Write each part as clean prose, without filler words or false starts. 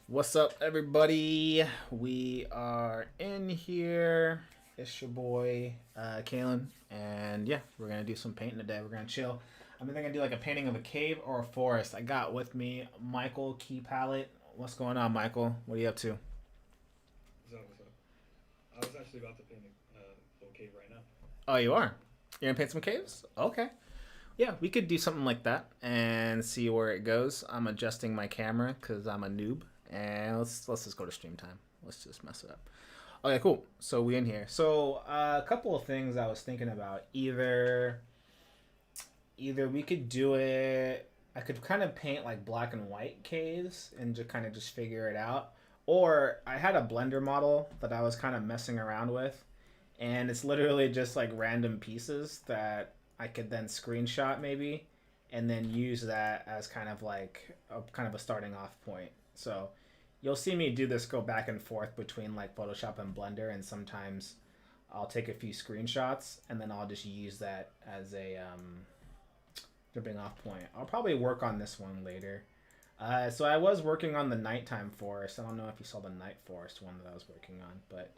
What's up, everybody? We are in here. It's your boy, Kalen. And yeah, we're going to do some painting today. We're going to chill. I'm either going to do like a painting of a cave or a forest. I got with me Michael Key Palette. What's going on, Michael? What are you up to? What's up? What's up? I was actually about to paint a little cave right now. Oh, you are? You're going to paint some caves? Okay. Yeah, we could do something like that and see where it goes. I'm adjusting my camera because I'm a noob. And let's just go to stream time. Let's just mess it up. Okay, cool. So we in here. So a couple of things I was thinking about. Either we could do it. I could kind of paint like black and white caves and just kind of just figure it out. Or I had a Blender model that I was kind of messing around with, and it's literally just like random pieces that I could then screenshot maybe, and then use that as kind of a starting off point. So you'll see me do this go back and forth between like Photoshop and Blender, and sometimes I'll take a few screenshots and then I'll just use that as a jumping off point. I'll probably work on this one later. So I was working on the nighttime forest. I don't know if you saw the night forest one that I was working on, but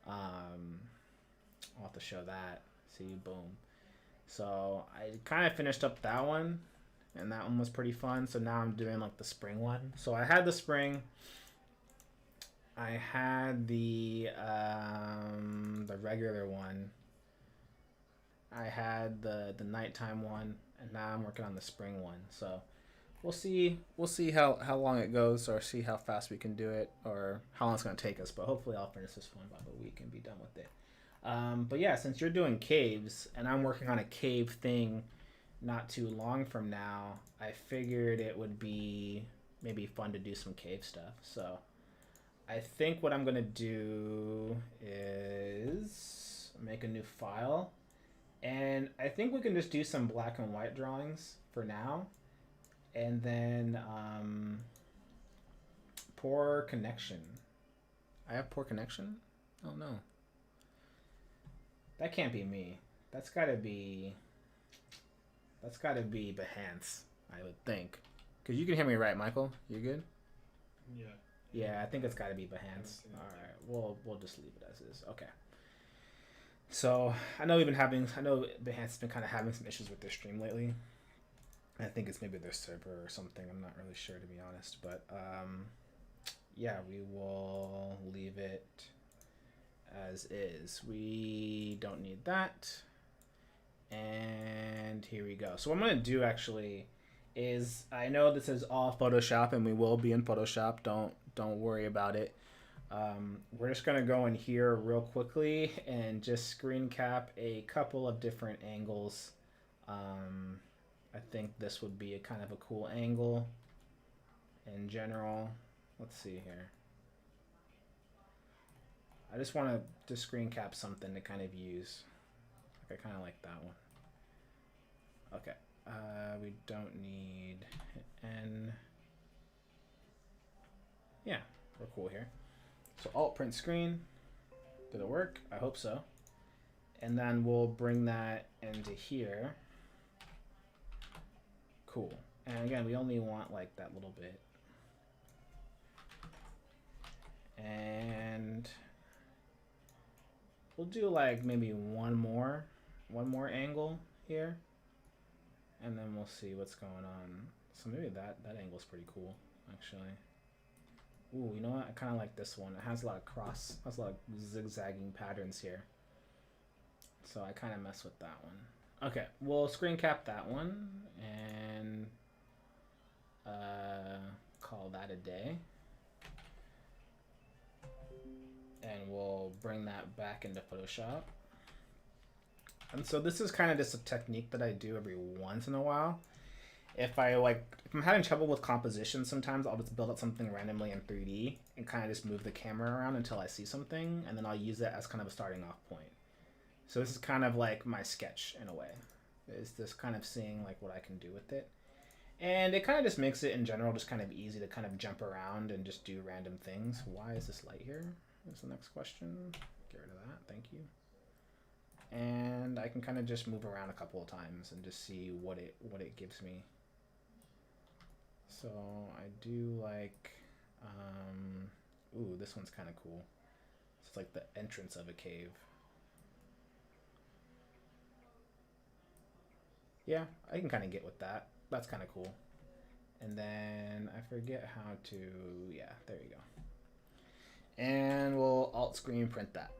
um, I'll have to show that. See, boom. So I kind of finished up that one, and that one was pretty fun. So now I'm doing like the spring one. So I had the spring. I had the regular one. I had the nighttime one, and now I'm working on the spring one. So we'll see how long it goes, or see how fast we can do it, or how long it's gonna take us. But hopefully I'll finish this one by the week and be done with it. But yeah, since you're doing caves and I'm working on a cave thing not too long from now, I figured it would be maybe fun to do some cave stuff. So I think what I'm gonna do is make a new file, and I think we can just do some black and white drawings for now, and then poor connection. I have poor connection? Oh no. That can't be me. That's gotta be. That's gotta be Behance, I would think. Because you can hear me right, Michael? You good? Yeah. Yeah, I think it's gotta be I haven't Behance. seen All anything. right, we'll just leave it as is. Okay. So I know we've been having. I know Behance has been kind of having some issues with their stream lately. I think it's maybe their server or something. I'm not really sure, to be honest. But yeah, we will leave it as is. We don't need that. And here we go. So what I'm going to do actually is, I know this is all Photoshop and we will be in Photoshop. Don't worry about it. We're just going to go in here real quickly and just screen cap a couple of different angles. I think this would be a kind of a cool angle in general. Let's see here. I just want to just screen cap something to kind of use. Like, I kind of like that one. Okay. We don't need N. Yeah, we're cool here. So Alt print screen. Did it work? I hope so. And then we'll bring that into here. Cool. And again, we only want like that little bit. And we'll do like maybe one more angle here, and then we'll see what's going on. So maybe that angle's pretty cool, actually. Ooh, you know what? I kind of like this one. It has a lot of has a lot of zigzagging patterns here. So I kind of mess with that one. Okay, we'll screen cap that one and call that a day. And we'll bring that back into Photoshop. And so this is kind of just a technique that I do every once in a while. If I'm having trouble with composition, sometimes I'll just build up something randomly in 3D and kind of just move the camera around until I see something, and then I'll use it as kind of a starting off point. So this is kind of like my sketch in a way. Is this kind of seeing like what I can do with it. And it kind of just makes it in general just kind of easy to kind of jump around and just do random things. Why is this light here? Is the next question. Get rid of that. Thank you. And I can kind of just move around a couple of times and just see what it gives me. So I do like Ooh, this one's kind of cool. It's like the entrance of a cave. Yeah, I can kind of get with that. That's kind of cool. And then I forget how to. Yeah, there you go. And we'll alt screen print that.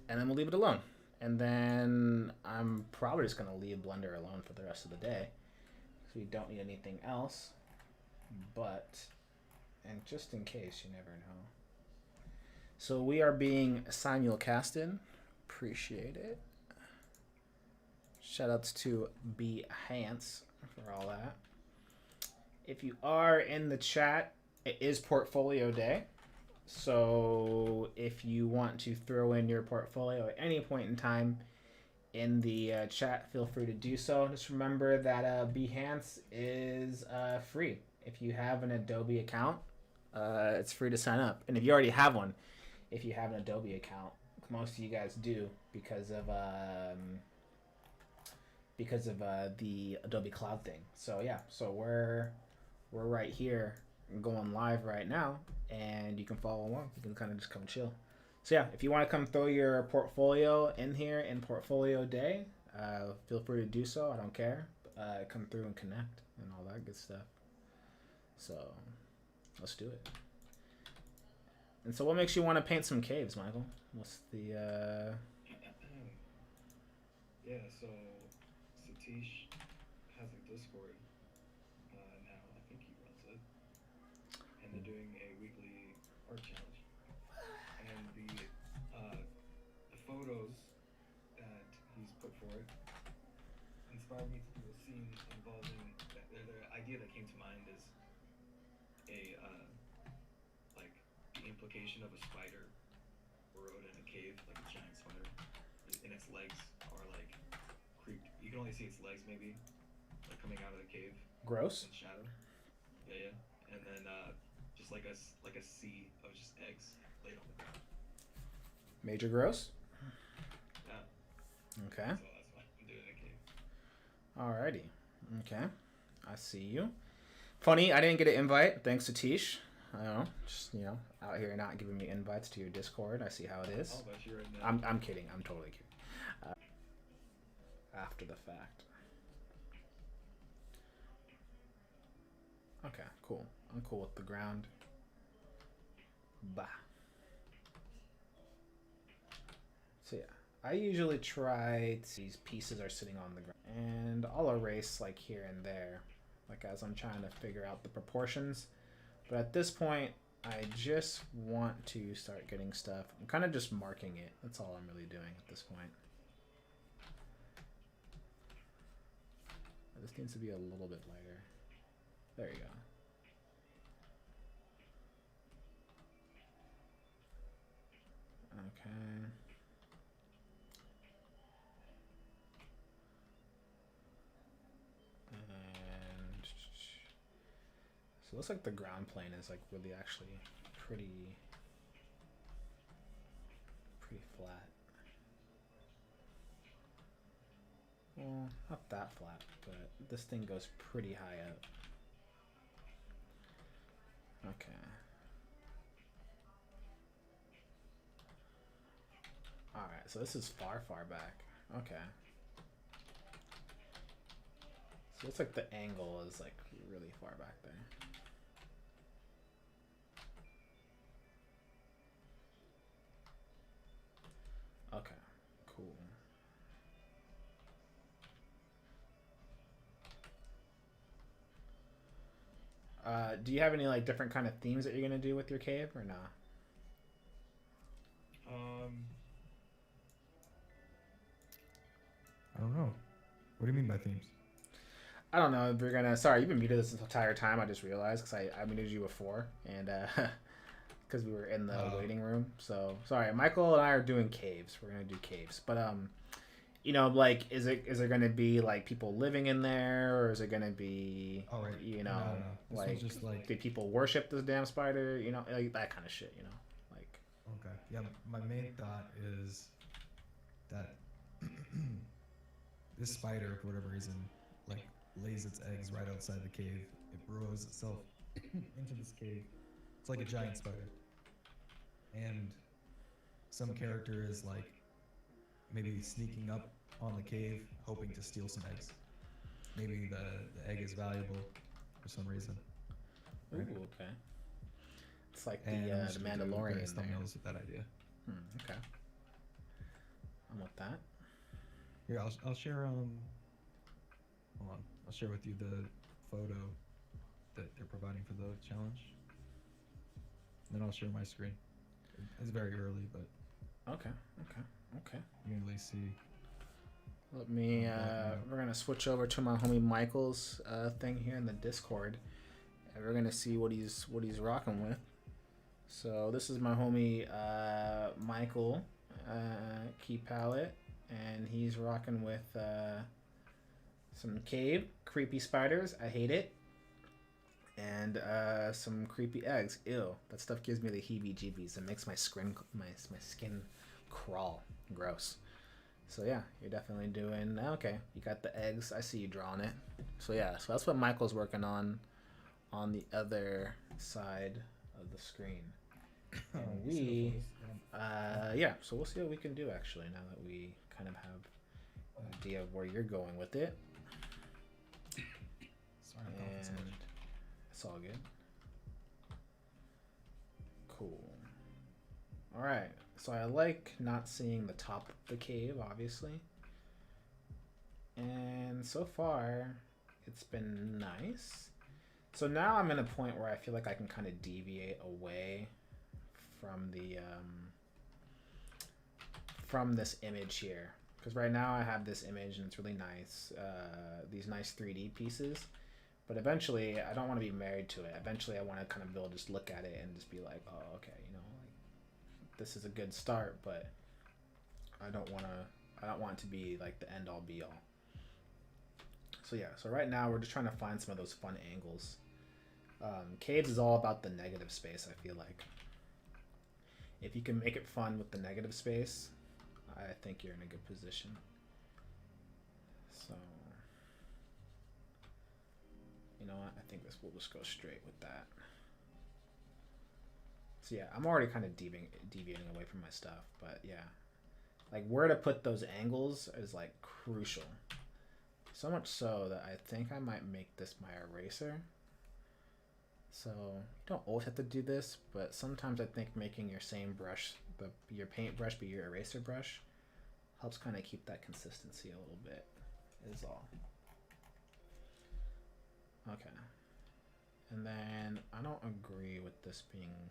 And then we'll leave it alone. And then I'm probably just going to leave Blender alone for the rest of the day. Because we don't need anything else. But, and just in case, you never know. So we are being simulcasted. Appreciate it. Shoutouts to Behance for all that. If you are in the chat, it is portfolio day. So if you want to throw in your portfolio at any point in time in the chat, feel free to do so. Just remember that Behance is free. If you have an Adobe account, it's free to sign up. And if you already have one, if you have an Adobe account, most of you guys do because of the Adobe Cloud thing. So yeah, so we're right here going live right now, and you can follow along. You can kind of just come chill. So yeah, if you want to come throw your portfolio in here in Portfolio Day, feel free to do so. I don't care. Come through and connect and all that good stuff. So let's do it. And so what makes you want to paint some caves, Michael? What's the... Yeah, so Satish has a Discord now. I think he runs it. And they're doing a weekly art challenge. And the photos that he's put for it inspired me to do a scene involving the idea that came to mind is a like the implication of a spider burrowed in a cave, like a giant spider, and its legs are like creeped. You can only see its legs maybe, like coming out of the cave. Gross. In shadow. Yeah, yeah. And then just like a sea of just eggs laid on the ground. Major gross? Yeah. Okay. So that's why I'm doing a cave. Alrighty. Okay. I see you. Funny, I didn't get an invite. Thanks, Satish. I don't know. Just, out here not giving me invites to your Discord. I see how it is. I'll bet you right now. I'm kidding. I'm totally kidding. After the fact. Okay, cool. I'm cool with the ground. Bah. So yeah, I usually try to, these pieces are sitting on the ground, and I'll erase like here and there, like as I'm trying to figure out the proportions. But at this point, I just want to start getting stuff. I'm kind of just marking it. That's all I'm really doing at this point. This needs to be a little bit lighter. There you go. Okay. And so it looks like the ground plane is like really actually pretty flat. Well, not that flat, but this thing goes pretty high up. Okay. Alright, so this is far back. Okay. So it looks like the angle is like really far back there. Okay, cool. Do you have any like different kind of themes that you're gonna do with your cave or not? I don't know. What do you mean by themes? I don't know if you're gonna. Sorry, you've been muted this entire time. I just realized because I muted you before, and because we were in the waiting room. So sorry, Michael and I are doing caves. We're gonna do caves, but like, is it gonna be like people living in there, or is it gonna be, No. like, just like, do people worship this damn spider? Like that kind of shit. Like. Okay. Yeah, my main thought is that this spider, for whatever reason, like lays its eggs right outside the cave. It burrows itself into this cave, It's like a giant spider. And some character is like maybe sneaking up on the cave, hoping to steal some eggs. Maybe the egg is valuable for some reason. Ooh, Right? okay. It's like And I'm just the gonna do various Mandalorian there. thumbnails with that idea. Okay. I'm with that. Here, I'll share hold on. I'll share with you the photo that they're providing for the challenge. Then I'll share my screen. It's very early, but Okay. you can at least see. Let me. We're gonna switch over to my homie Michael's thing here in the Discord, and we're gonna see what he's rocking with. So this is my homie Michael Key Palette, and he's rocking with some cave creepy spiders. I hate it. And some creepy eggs. Ew, that stuff gives me the heebie-jeebies. It makes my skin crawl. Gross. So yeah, you're definitely doing okay. You got the eggs. I see you drawing it. So yeah, so that's what Michael's working on the other side of the screen. And we, yeah. So we'll see what we can do actually now that we kind of have an idea of where you're going with it. Sorry about And it's all good. Cool. All right. So I like not seeing the top of the cave, obviously. And so far, it's been nice. So now I'm in a point where I feel like I can kind of deviate away from the from this image here, because right now I have this image and it's really nice. These nice 3D pieces. But eventually, I don't want to be married to it. Eventually, I want to kind of be able to just look at it and just be like, oh, okay, you know, like this is a good start, but I don't want it to be like the end all be all. So yeah, so right now we're just trying to find some of those fun angles. Caves is all about the negative space, I feel like. If you can make it fun with the negative space, I think you're in a good position. So, you know what? I think we'll just go straight with that. So yeah, I'm already kind of deviating away from my stuff, but yeah. Like where to put those angles is like crucial. So much so that I think I might make this my eraser. So you don't always have to do this, but sometimes I think making your same brush, your paint brush be your eraser brush, helps kind of keep that consistency a little bit, is all. Okay. And then I don't agree with this being...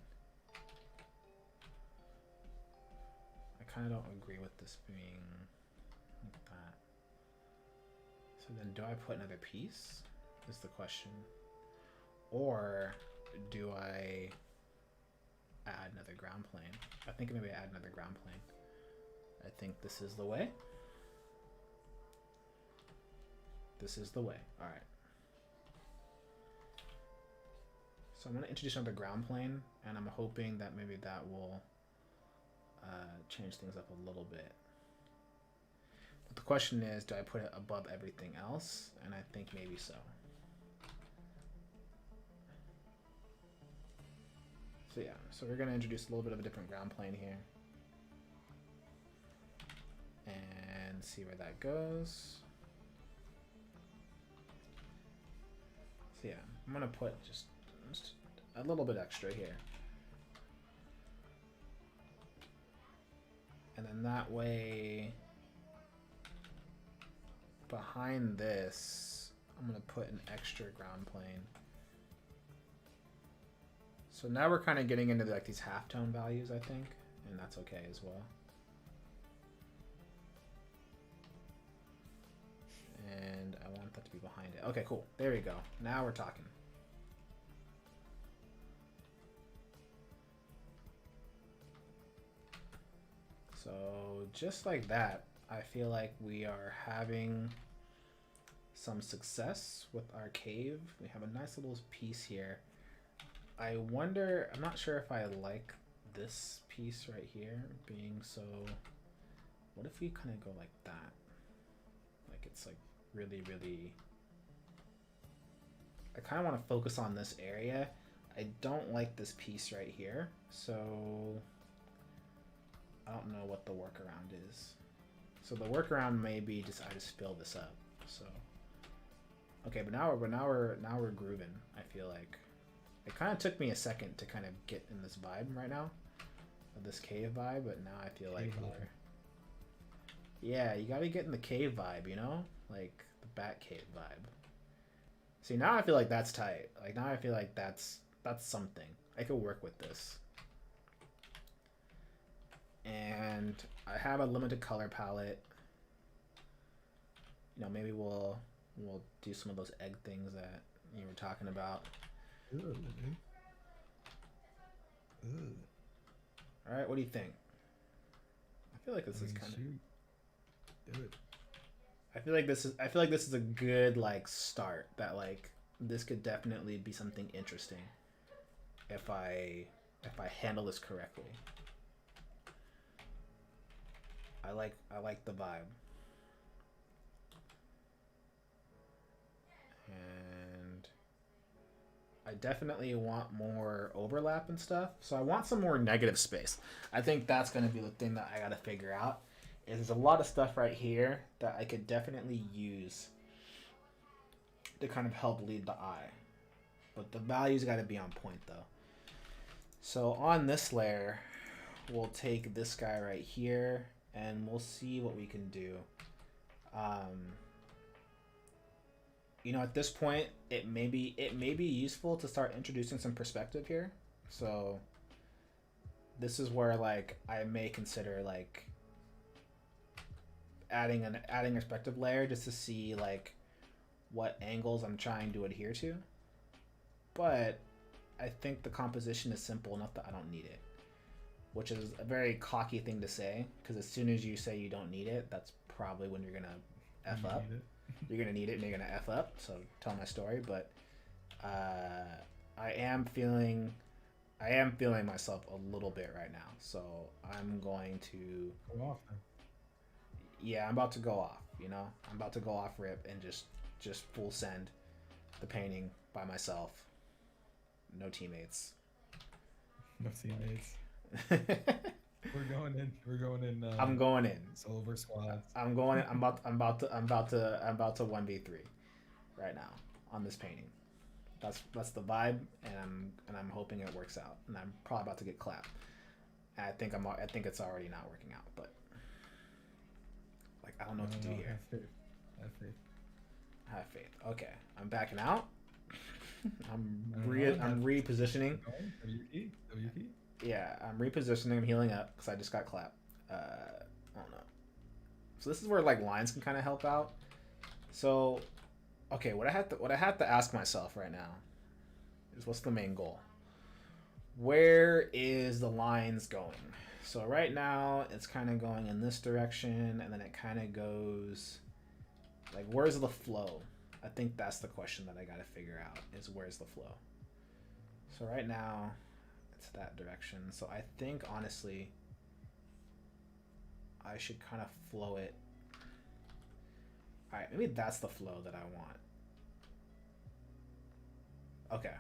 I kind of don't agree with this being like that. So then do I put another piece? Is the question. Or do I add another ground plane? I think maybe I add another ground plane. I think this is the way. This is the way. All right. So I'm going to introduce another ground plane, and I'm hoping that maybe that will change things up a little bit. But the question is, do I put it above everything else? And I think maybe so. So yeah, so we're going to introduce a little bit of a different ground plane here. And see where that goes. So yeah, I'm going to put just a little bit extra here. And then that way, behind this, I'm going to put an extra ground plane. So now we're kind of getting into like these halftone values, I think, and that's okay as well. And I want that to be behind it. Okay, cool. There we go. Now we're talking. So just like that, I feel like we are having some success with our cave. We have a nice little piece here. I wonder, I'm not sure if I like this piece right here being so, what if we kind of go like that? Like it's like really, really, I kind of want to focus on this area, I don't like this piece right here, so I don't know what the workaround is. So the workaround may be just I just fill this up. So okay, but now we're grooving. I feel like it kind of took me a second to kind of get in this vibe right now, of this cave vibe, but now I feel like we're, yeah, you gotta get in the cave vibe, you know, like the Bat Cave vibe. See, now I feel like that's tight. Like now I feel like that's something. I could work with this. And I have a limited color palette. You know, maybe we'll do some of those egg things that you were talking about. Ooh. All right, what do you think? I feel like this is kind of. Do it. I feel like this is a good like start. That like this could definitely be something interesting if I handle this correctly. I like the vibe. And I definitely want more overlap and stuff. So I want some more negative space. I think that's going to be the thing that I got to figure out. Is there's a lot of stuff right here that I could definitely use to kind of help lead the eye. But the value's got to be on point though. So on this layer, we'll take this guy right here and we'll see what we can do. You know, at this point, it may be useful to start introducing some perspective here. So this is where like I may consider like adding a perspective layer just to see like what angles I'm trying to adhere to. But I think the composition is simple enough that I don't need it, which is a very cocky thing to say, because as soon as you say you don't need it, that's probably when you're gonna F up. You're gonna need it and you're gonna F up. So tell my story, but I am feeling myself a little bit right now. So I'm going to Go off. yeah, I'm about to go off. You know, I'm about to go off rip and just full send the painting by myself. No teammates. No teammates. We're going in. I'm going in. Solo versus squads. I'm going. I'm about to 1v3 right now on this painting. That's the vibe, and I'm hoping it works out. And I'm probably about to get clapped. And I think it's already not working out, but like I don't know what to do here. Have faith. Have faith. Okay, I'm backing out. I'm repositioning. WP. Yeah, I'm repositioning. I'm healing up because I just got clapped. I don't know. So this is where like lines can kind of help out. So, okay, what I have to ask myself right now is what's the main goal? Where is the lines going? So right now it's kind of going in this direction, and then it kind of goes like where's the flow? I think that's the question that I got to figure out is where's the flow. So right now it's that direction. So I think honestly I should kind of flow it. All right, maybe that's the flow that I want. Okay.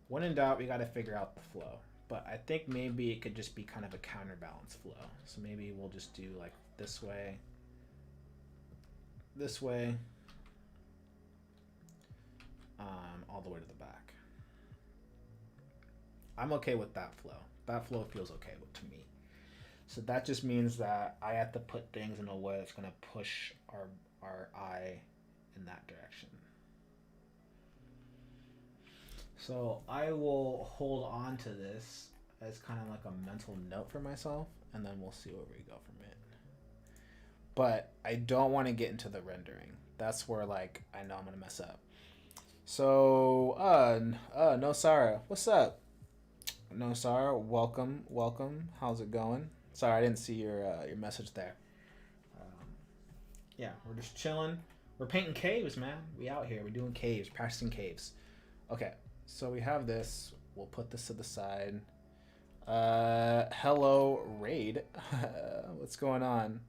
When in doubt, we got to figure out the flow. But I think maybe it could just be kind of a counterbalance flow. So maybe we'll just do like this way, all the way to the back. I'm okay with that flow. That flow feels okay to me. So that just means that I have to put things in a way that's going to push our eye in that direction. So I will hold on to this as kind of like a mental note for myself, and then we'll see where we go from it. But I don't want to get into the rendering. That's where like I know I'm going to mess up. So, no Sarah, what's up? No Sarah, welcome. How's it going? Sorry, I didn't see your message there. Yeah, we're just chilling. We're painting caves, man. We out here. We're doing caves, practicing caves. Okay, so we have this. We'll put this to the side. Hello, raid. What's going on?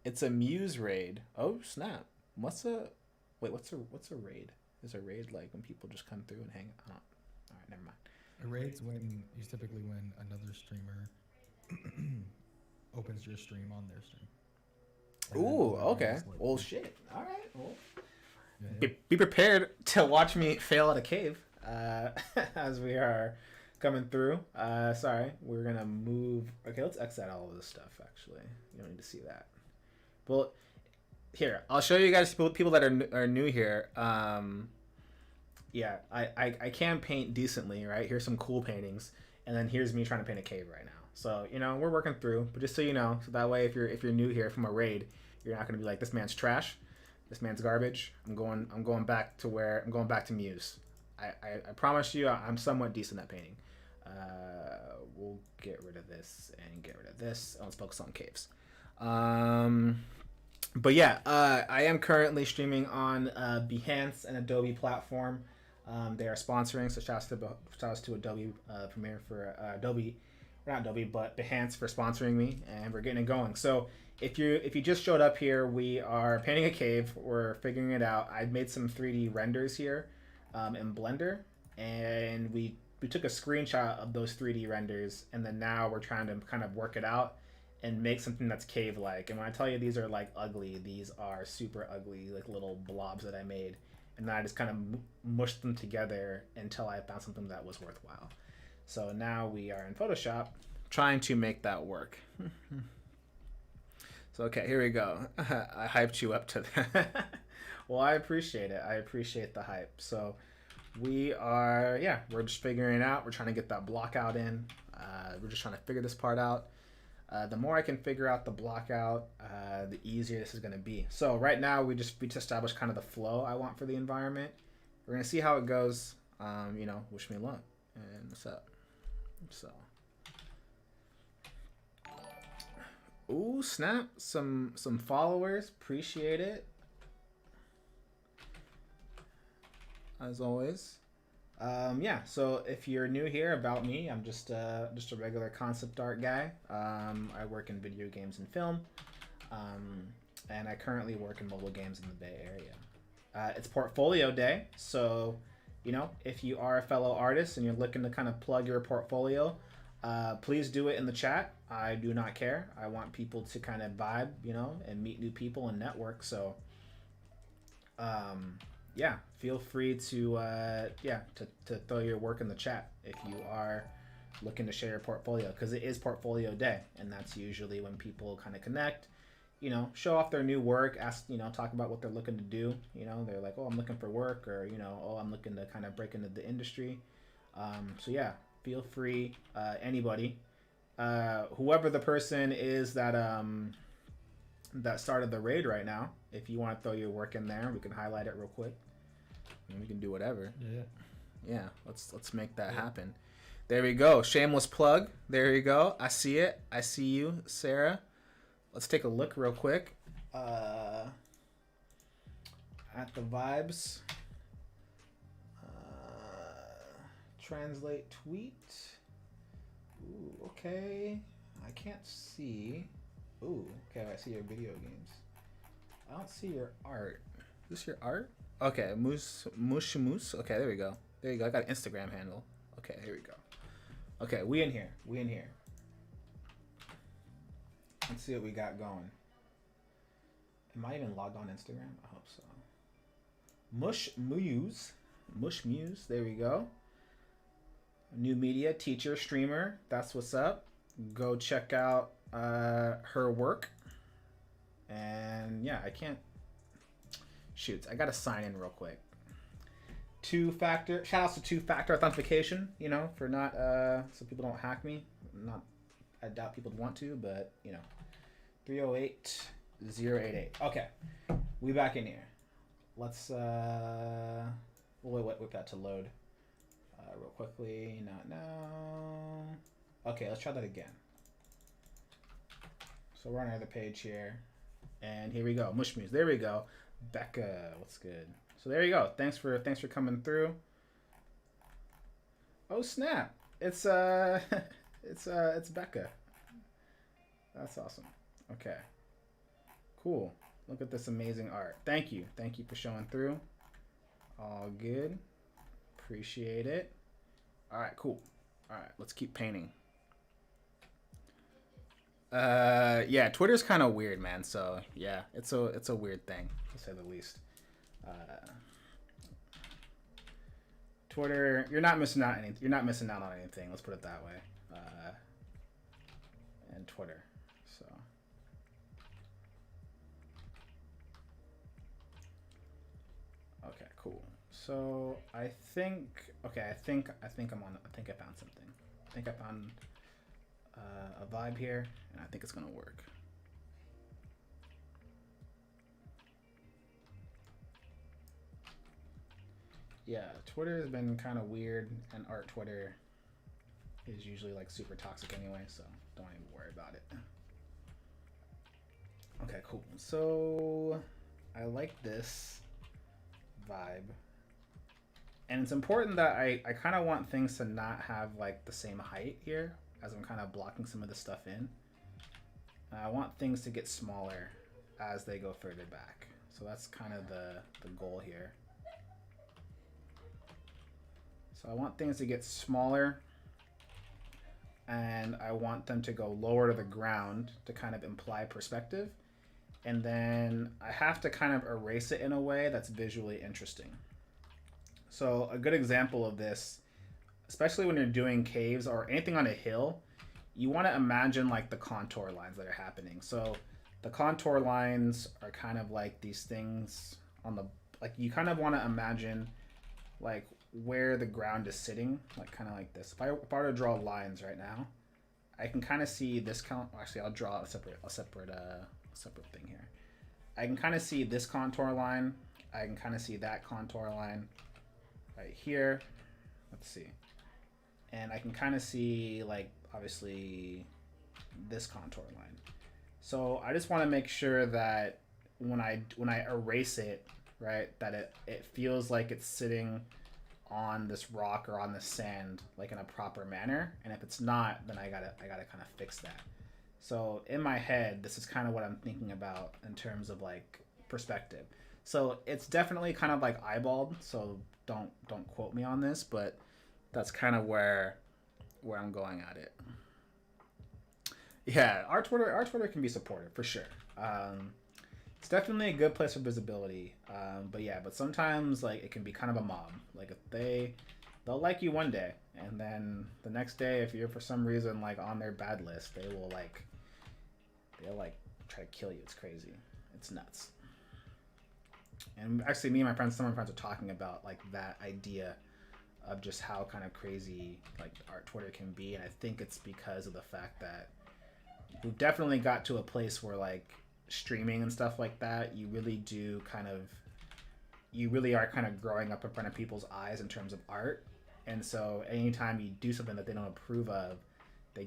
It's a Muse raid. Oh snap! What's a raid? Is a raid like when people just come through and hang out? never mind. Raids is typically when another streamer opens your stream on their stream. And then Ooh, whoever okay. is, like, Well, shit. All right. Well, yeah. be prepared to watch me fail at a cave as we are coming through. Sorry, we're gonna move. Okay, let's exit all of this stuff. Actually, you don't need to see that. Well, here I'll show you guys people that are new here. Yeah, I can paint decently, right? Here's some cool paintings, and then here's me trying to paint a cave right now. So we're working through, but just so you know, so that way if you're new here from a raid, you're not gonna be like, this man's trash, this man's garbage. I'm going back to Muse. I promise you, I'm somewhat decent at painting. We'll get rid of this and get rid of this, and let's focus on caves. But yeah, I am currently streaming on Behance and Adobe platform. They are sponsoring, so shout out to Adobe Premiere for not Adobe, but Behance for sponsoring me, and we're getting it going. So if you just showed up here, we are painting a cave. We're figuring it out. I made some 3D renders here in Blender, and we took a screenshot of those 3D renders, and then now we're trying to kind of work it out and make something that's cave-like. And when I tell you these are like ugly, these are super ugly, like little blobs that I made. And then I just kind of mushed them together until I found something that was worthwhile. So now we are in Photoshop trying to make that work. So, okay, here we go. I hyped you up to that. Well, I appreciate it. I appreciate the hype. So we're just figuring it out. We're trying to get that block out in. We're just trying to figure this part out. The more I can figure out the block out, the easier this is going to be. So right now we just established kind of the flow I want for the environment. We're going to see how it goes. Wish me luck. And what's up? So, ooh, snap! Some followers. Appreciate it. As always. So if you're new here, about me, I'm just a regular concept art guy. I work in video games and film, and I currently work in mobile games in the Bay Area. It's portfolio day, so if you are a fellow artist and you're looking to kind of plug your portfolio, please do it in the chat. I do not care. I want people to kind of vibe, and meet new people and network. So feel free to throw your work in the chat if you are looking to share your portfolio, because it is portfolio day, and that's usually when people kind of connect, show off their new work, ask, talk about what they're looking to do. They're like, oh, I'm looking for work, or oh, I'm looking to kind of break into the industry. Feel free, anybody, whoever the person is that started the raid right now, if you want to throw your work in there, we can highlight it real quick. And we can do whatever. Yeah. Let's make that happen. There we go. Shameless plug. There you go. I see it. I see you, Sarah. Let's take a look real quick at the vibes. Translate tweet. Ooh, okay. I can't see. Ooh, okay. I see your video games. I don't see your art. Is this your art? Okay, Moose. Okay, there we go. There you go. I got an Instagram handle. Okay, here we go. Okay, we in here. Let's see what we got going. Am I even logged on Instagram? I hope so. Mush Muse. There we go. New media, teacher, streamer. That's what's up. Go check out her work. And yeah, I can't. Shoot, I gotta sign in real quick. Two-factor. Shout outs to two-factor authentication. For not so people don't hack me. I doubt people want to, but 308-088. Okay, we back in here. Let's wait that to load real quickly. Not now. Okay, let's try that again. So we're on another page here, and here we go. Mush Muse. There we go. Becca, what's good? So there you go. Thanks for coming through. Oh snap! It's it's Becca. That's awesome. Okay, cool. Look at this amazing art. Thank you for showing through. All good. Appreciate it. All right, cool. All right, let's keep painting. Yeah, Twitter's kind of weird, man. So yeah, it's a weird thing to say the least. Uh, Twitter, you're not missing out any. You're not missing out on anything. Let's put it that way. And Twitter, so. Okay, cool. So I think. Okay, I think I'm on. I think I found something. I think I found a vibe here, and I think it's gonna work. Yeah, Twitter has been kind of weird, and art Twitter is usually like super toxic anyway, so don't even worry about it. Okay, cool. So I like this vibe. And it's important that I kind of want things to not have like the same height here as I'm kind of blocking some of this stuff in. I want things to get smaller as they go further back. So that's kind of the goal here. So I want things to get smaller, and I want them to go lower to the ground to kind of imply perspective. And then I have to kind of erase it in a way that's visually interesting. So a good example of this, especially when you're doing caves or anything on a hill, you want to imagine like the contour lines that are happening. So the contour lines are kind of like these things on the, like you kind of want to imagine like where the ground is sitting, like kind of like this. If I were to draw lines right now, I can kind of see this actually I'll draw a separate thing here. I can kind of see this contour line. I can kind of see that contour line right here. Let's see. And I can kind of see like obviously this contour line. So I just want to make sure that when I erase it, right, that it feels like it's sitting on this rock or on the sand like in a proper manner. And if it's not, then I gotta kind of fix that. So in my head, this is kind of what I'm thinking about in terms of like perspective. So it's definitely kind of like eyeballed, so don't quote me on this, but that's kind of where I'm going at it. Yeah, our Twitter can be supportive for sure. It's definitely a good place for visibility. But sometimes like it can be kind of a mob. Like if they'll like you one day, and then the next day, if you're for some reason like on their bad list, they'll try to kill you. It's crazy. It's nuts. And actually, me and some of my friends are talking about like that idea of just how kind of crazy like our Twitter can be, and I think it's because of the fact that we've definitely got to a place where like streaming and stuff like that, you really are kind of growing up in front of people's eyes in terms of art, and so anytime you do something that they don't approve of, they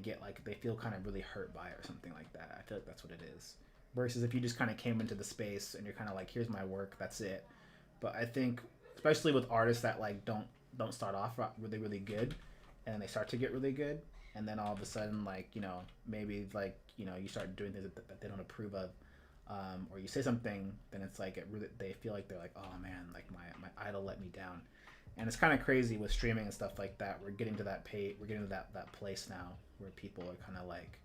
feel kind of really hurt by it or something like that. I feel like that's what it is. Versus if you just kind of came into the space and you're kind of like, here's my work, that's it. But I think, especially with artists that like don't start off really, really good, and then they start to get really good, and then all of a sudden, like, you know, maybe like, you know, you start doing things that they don't approve of, or you say something, then it's like they feel like they're like, oh man, like my idol let me down. And it's kind of crazy with streaming and stuff like that. We're getting to that place now where people are kind of like,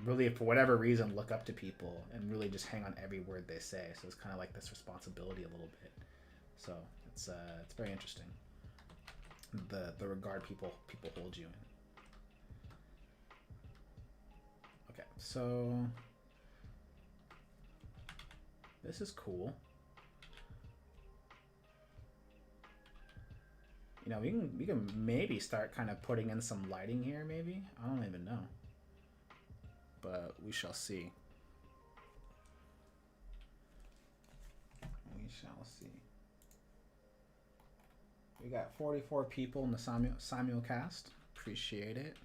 really, for whatever reason, look up to people and really just hang on every word they say. So it's kind of like this responsibility a little bit. So it's very interesting. The regard people hold you in. Okay, so this is cool. You know, we can maybe start kind of putting in some lighting here. Maybe, I don't even know, but we shall see. We shall see. We got 44 people in the simulcast. Appreciate it.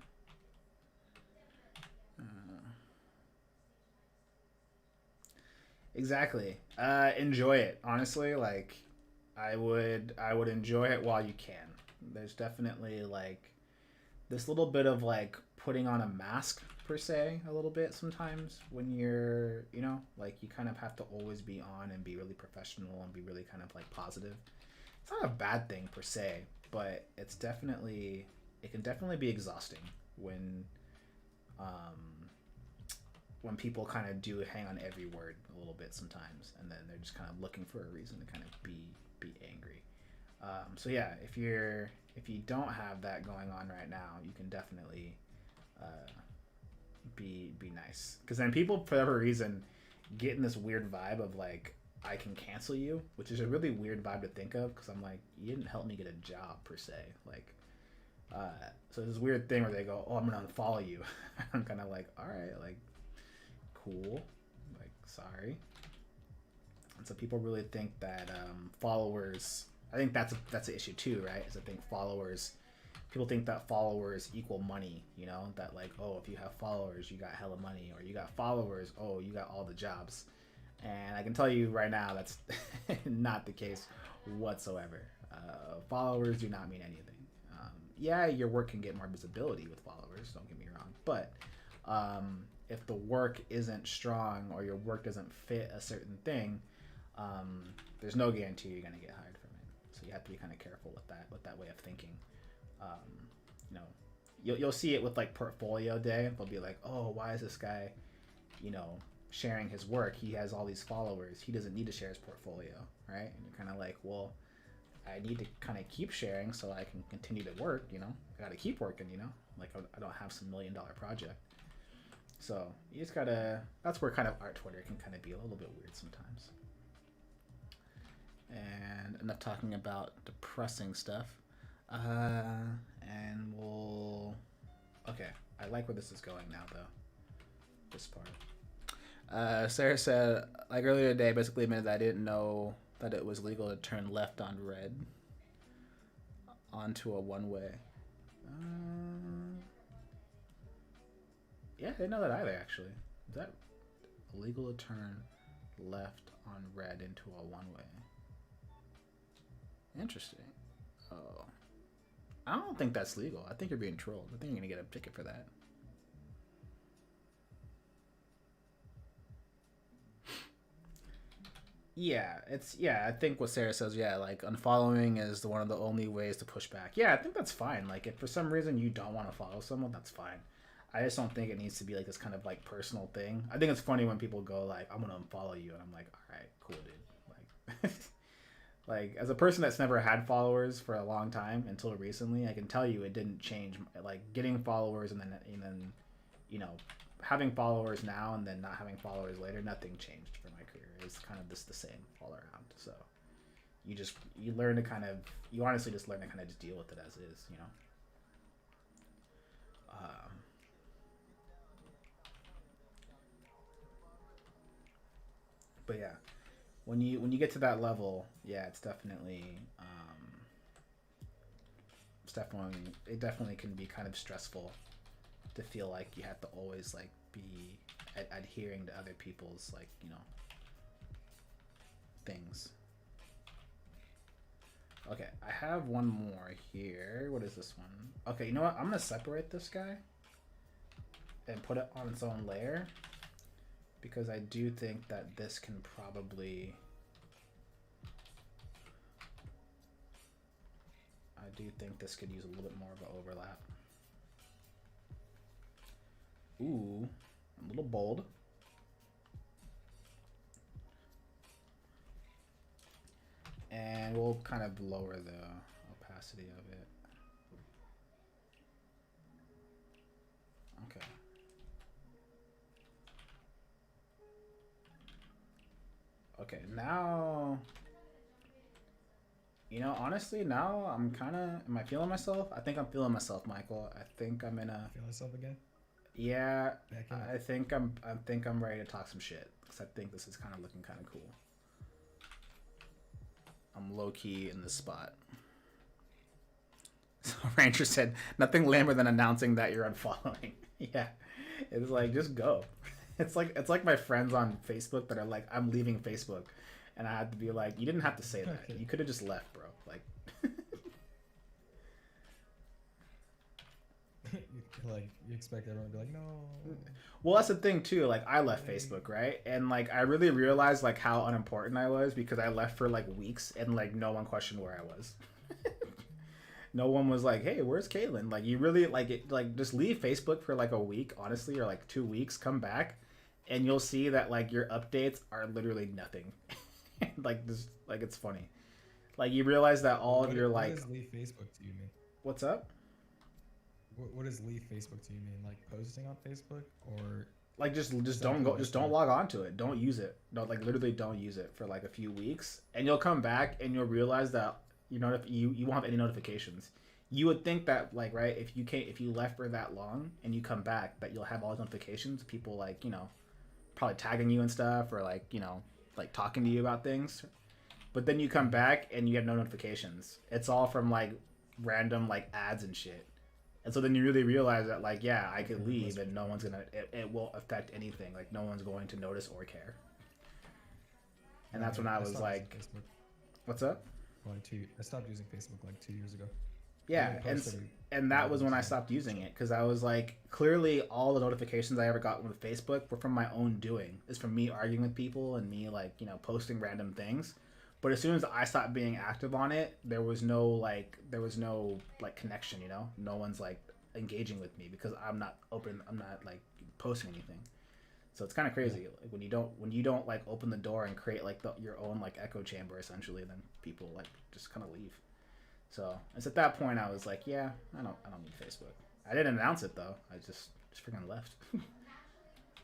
Exactly. Enjoy it. Honestly, like I would enjoy it while you can. There's definitely like this little bit of like putting on a mask per se a little bit sometimes when you're, you know, like you kind of have to always be on and be really professional and be really kind of like positive. It's not a bad thing per se, but it can definitely be exhausting um, when people kind of do hang on every word a little bit sometimes, and then they're just kind of looking for a reason to kind of be angry. So yeah, if you don't have that going on right now, you can definitely be nice, because then people for whatever reason get in this weird vibe of like, I can cancel you, which is a really weird vibe to think of, because I'm like, you didn't help me get a job per se, like. So this weird thing where they go, oh, I'm gonna unfollow you. I'm kind of like, all right, like, cool, like, sorry. And so people really think that followers. I think that's an issue too, right? Is I think people think that followers equal money. You know, that like, oh, if you have followers, you got hella money, or you got followers, oh, you got all the jobs. And I can tell you right now, that's not the case whatsoever. Followers do not mean anything. Yeah, your work can get more visibility with followers, don't get me wrong, but if the work isn't strong, or your work doesn't fit a certain thing, there's no guarantee you're going to get hired from it. So you have to be kind of careful with that way of thinking. You know, you'll see it with like portfolio day. They'll be like, oh, why is this guy, you know, sharing his work? He has all these followers, he doesn't need to share his portfolio, right? And you're kind of like, well, I need to kind of keep sharing so I can continue to work, you know. I got to keep working, you know. Like, I don't have some $1 million project. So you just gotta. That's where kind of art Twitter can kind of be a little bit weird sometimes. And enough talking about depressing stuff. And we'll. Okay, I like where this is going now, though. This part. Sarah said, like earlier today, basically admitted that I didn't know that it was legal to turn left on red onto a one-way. Yeah, I didn't know that either, actually. Is that illegal to turn left on red into a one-way? Interesting. Oh. I don't think that's legal. I think you're being trolled. I think you're going to get a ticket for that. Yeah, I think what Sarah says, yeah, like unfollowing is one of the only ways to push back. Yeah, I think that's fine. Like, if for some reason you don't want to follow someone, that's fine. I just don't think it needs to be like this kind of like personal thing. I think it's funny when people go like, I'm gonna unfollow you, and I'm like, all right, cool, dude. Like, like as a person that's never had followers for a long time until recently, I can tell you it didn't change. Like getting followers and then you know, having followers now and then not having followers later, nothing changed for my career. It's kind of just the same all around. So you learn to kind of, you honestly just learn to kind of just deal with it as is, you know. But yeah, when you get to that level, yeah, it definitely can be kind of stressful to feel like you have to always like be adhering to other people's, like, you know, things. Okay, I have one more here. What is this one? Okay, you know what? I'm gonna separate this guy and put it on its own layer, because I do think that this can probably. I do think this could use a little bit more of an overlap. Ooh, a little bold. And we'll kind of lower the opacity of it. Okay. Okay, now, you know, honestly, now I'm kind of, am I feeling myself? I think I'm feeling myself, Michael. I think I'm in a. Feel myself again? Yeah, I think I'm ready to talk some shit, because I think this is kind of looking kind of cool. I'm low key in this spot. So Ranger said, nothing lamer than announcing that you're unfollowing. Yeah, it's like, just go. It's like my friends on Facebook that are like, I'm leaving Facebook, and I had to be like, you didn't have to say that. Okay. You could have just left, bro. Like. Like, you expect everyone to be like, no. Well, that's the thing too. Like, I left Facebook, right? And like, I really realized like how unimportant I was, because I left for like weeks and like no one questioned where I was. No one was like, "Hey, where's Caitlin?" Like, you really like it. Like, just leave Facebook for like a week, honestly, or like 2 weeks. Come back, and you'll see that like your updates are literally nothing. Like this, like it's funny. Like you realize that all of your What like, does leave Facebook to you mean? what's up? What does leave Facebook to you mean? Like posting on Facebook, or Like just don't something go, just don't listed? log on to it. Don't use it. Don't like literally don't use it for like a few weeks, and you'll come back and you'll realize that you won't have any notifications. You would think that like right if you left for that long and you come back that you'll have all the notifications, people like probably tagging you and stuff or like like talking to you about things. But then you come back and you have no notifications. It's all from like random like ads and shit. And so then you really realize that like yeah, I could leave and no one's gonna it won't affect anything. Like no one's going to notice or care. And that's when I was stopped using like, Facebook what's up? I stopped using Facebook like 2 years ago. Yeah, I and posted and that was when I stopped using it because I was like, clearly all the notifications I ever got with Facebook were from my own doing. It's from me arguing with people and me like posting random things. But as soon as I stopped being active on it, there was no connection. No one's like engaging with me because I'm not open. I'm not like posting anything. So it's kind of crazy. Yeah. Like when you don't like open the door and create like your own like echo chamber essentially, then people like just kind of leave. So it's at that point I was like, yeah, I don't need Facebook. I didn't announce it though. I just freaking left.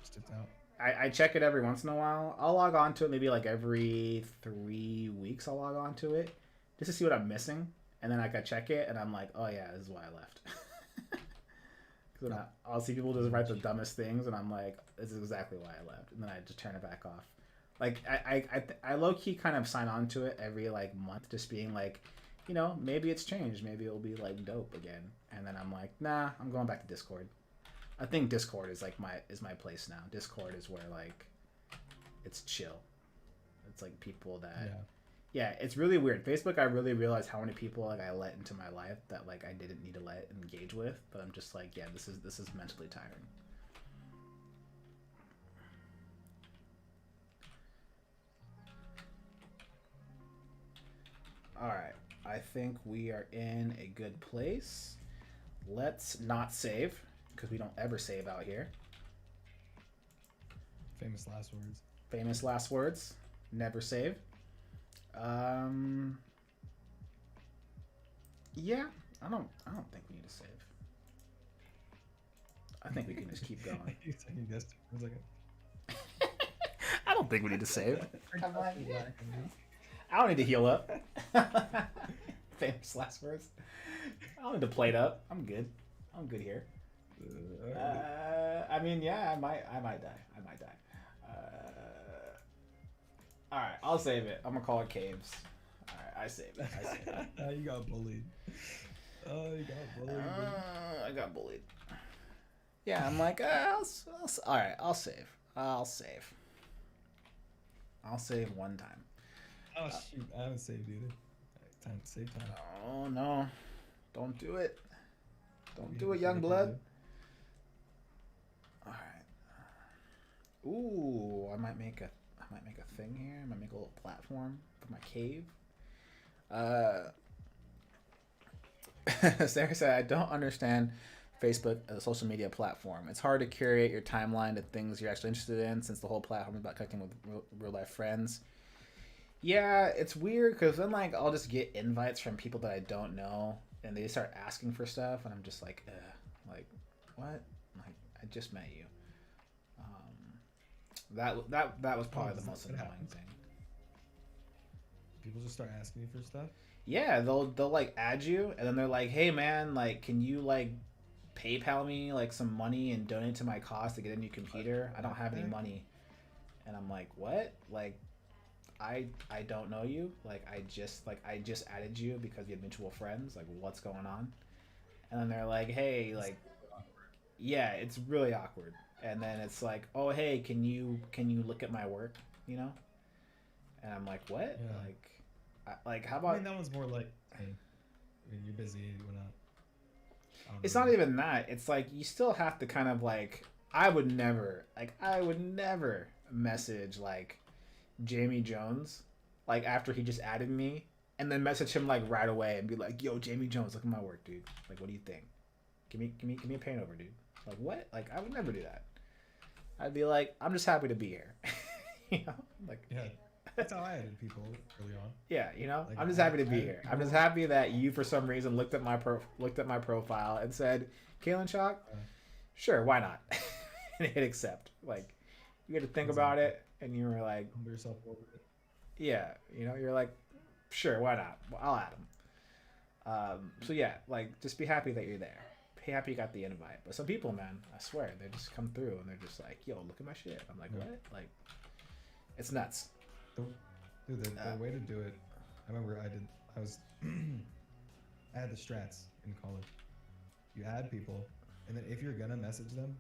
Just it's out. I check it every once in a while. I'll log on to it maybe like every 3 weeks. I'll log on to it just to see what I'm missing, and then I can check it, and I'm like, oh yeah, this is why I left. Because I'll see people just write the dumbest things, and I'm like, this is exactly why I left, and then I just turn it back off. Like I low key kind of sign on to it every like month, just being like, maybe it's changed, maybe it'll be like dope again, and then I'm like, nah, I'm going back to Discord. I think Discord is like my place now. Discord is where like it's chill. It's like people that yeah, it's really weird. Facebook, I really realized how many people like I let into my life that like I didn't need to let engage with, but I'm just like, yeah, this is mentally tiring. All right. I think we are in a good place. Let's not save because we don't ever save out here. Famous last words. Famous last words. Never save. Yeah, I don't think we need to save. I think we can just keep going. You guessed it. I was like, I don't think we need to save. I'm like, I don't need to heal up. Famous last words. I don't need to plate up. I'm good. I'm good here. I mean, yeah, I might die. All right, I'll save it. I'm gonna call it caves. All right, I saved it. You got bullied. Oh, you got bullied. I got bullied. Yeah, I'm like, all right, I'll save. I'll save one time. Oh shoot, I haven't saved either. Time to save time. Oh no, don't do it. Don't do it, young blood. All right. Ooh, I might make a thing here. I might make a little platform for my cave. Sarah said, I don't understand Facebook as a social media platform. It's hard to curate your timeline to things you're actually interested in since the whole platform is about connecting with real life friends. Yeah, it's weird because then like I'll just get invites from people that I don't know and they start asking for stuff and I'm just like, like what? Like I just met you. That was probably the most annoying thing. People just start asking you for stuff. Yeah, they'll like add you and then they're like, hey man, like can you like PayPal me like some money and donate to my cost to get a new computer? I don't have any money. And I'm like, what? Like I don't know you. Like I just added you because we have mutual friends. Like what's going on? And then they're like, hey, like yeah, it's really awkward. And then it's like, oh hey, can you look at my work? And I'm like, what? Yeah. Like how about? I mean, that one's more like, hey, you're busy. We're not. It's not even that. It's like you still have to kind of like. I would never message like Jamie Jones, like after he just added me and then message him like right away and be like, "Yo, Jamie Jones, look at my work, dude. Like, what do you think? Give me a paint over, dude." Like, what? Like, I would never do that. I'd be like, "I'm just happy to be here." you know, like, Yeah, that's how I added people early on. yeah, you know, Like I'm just happy to be I here. I'm just happy that you, for some reason, looked at my profile and said, "Kalen Shock, uh, sure, why not?" and hit accept. Like, you had to think about exactly. it, and you were like, Humble yourself over it. "Yeah," you know, you're like, "Sure, why not? Well, I'll add him." So yeah, like, just be happy that you're there. Be happy you got the invite. But some people, man, I swear, they just come through and they're just like, "Yo, look at my shit." I'm like, Yeah. "What?" Like, it's nuts. The, dude, the way to do it. I remember I was I had the strats in college. You add people, and then if you're gonna message them,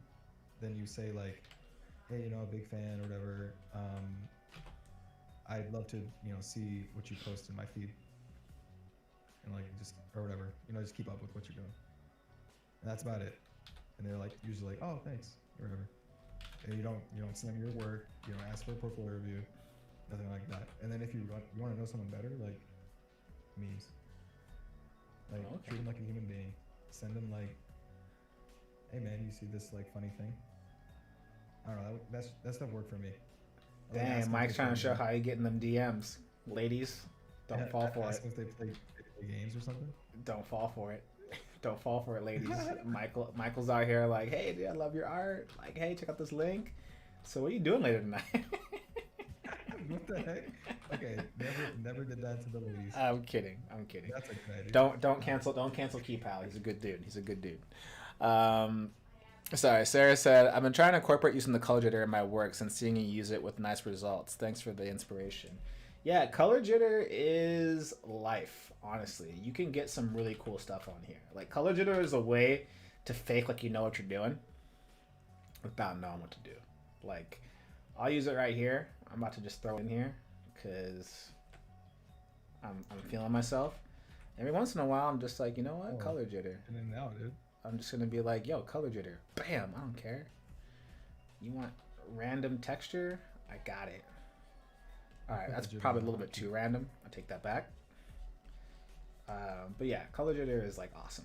then you say like, "Hey, a big fan or whatever. I'd love to, see what you post in my feed, and like just or whatever. Just keep up with what you're doing." And that's about it. And they're like usually like, "Oh, thanks," or whatever. And you don't send them your work. You don't ask for a portfolio review, nothing like that. And then if you want to know someone better, like memes, like Okay. treat them like a human being. Send them like, "Hey man, you see this like funny thing?" I don't know. That stuff worked for me. I like Dang, asking Mike's if they trying to show play, how you getting them DMs. Ladies, don't fall for ask it. if they play games or something. Don't fall for it. Don't fall for it, ladies. Michael's out here like, "Hey, dude, I love your art. Like, hey, check out this link." So what are you doing later tonight? What the heck? Okay, never did that to the ladies. I'm kidding. That's a good idea. Don't cancel Key Pal. He's a good dude. Sorry, Sarah said, "I've been trying to incorporate using the color jitter in my works and seeing you use it with nice results. Thanks for the inspiration." Yeah, color jitter is life, honestly. You can get some really cool stuff on here. Like, color jitter is a way to fake like you know what you're doing without knowing what to do. Like, I'll use it right here. I'm about to just throw it in here because I'm feeling myself. Every once in a while, I'm just like, you know what? Oh, Color jitter. And then now, dude. I'm just gonna be like, "Yo, color jitter." Bam. I don't care. You want random texture? I got it. All right, that's probably a little bit too random. I take that back. But yeah, color jitter is like awesome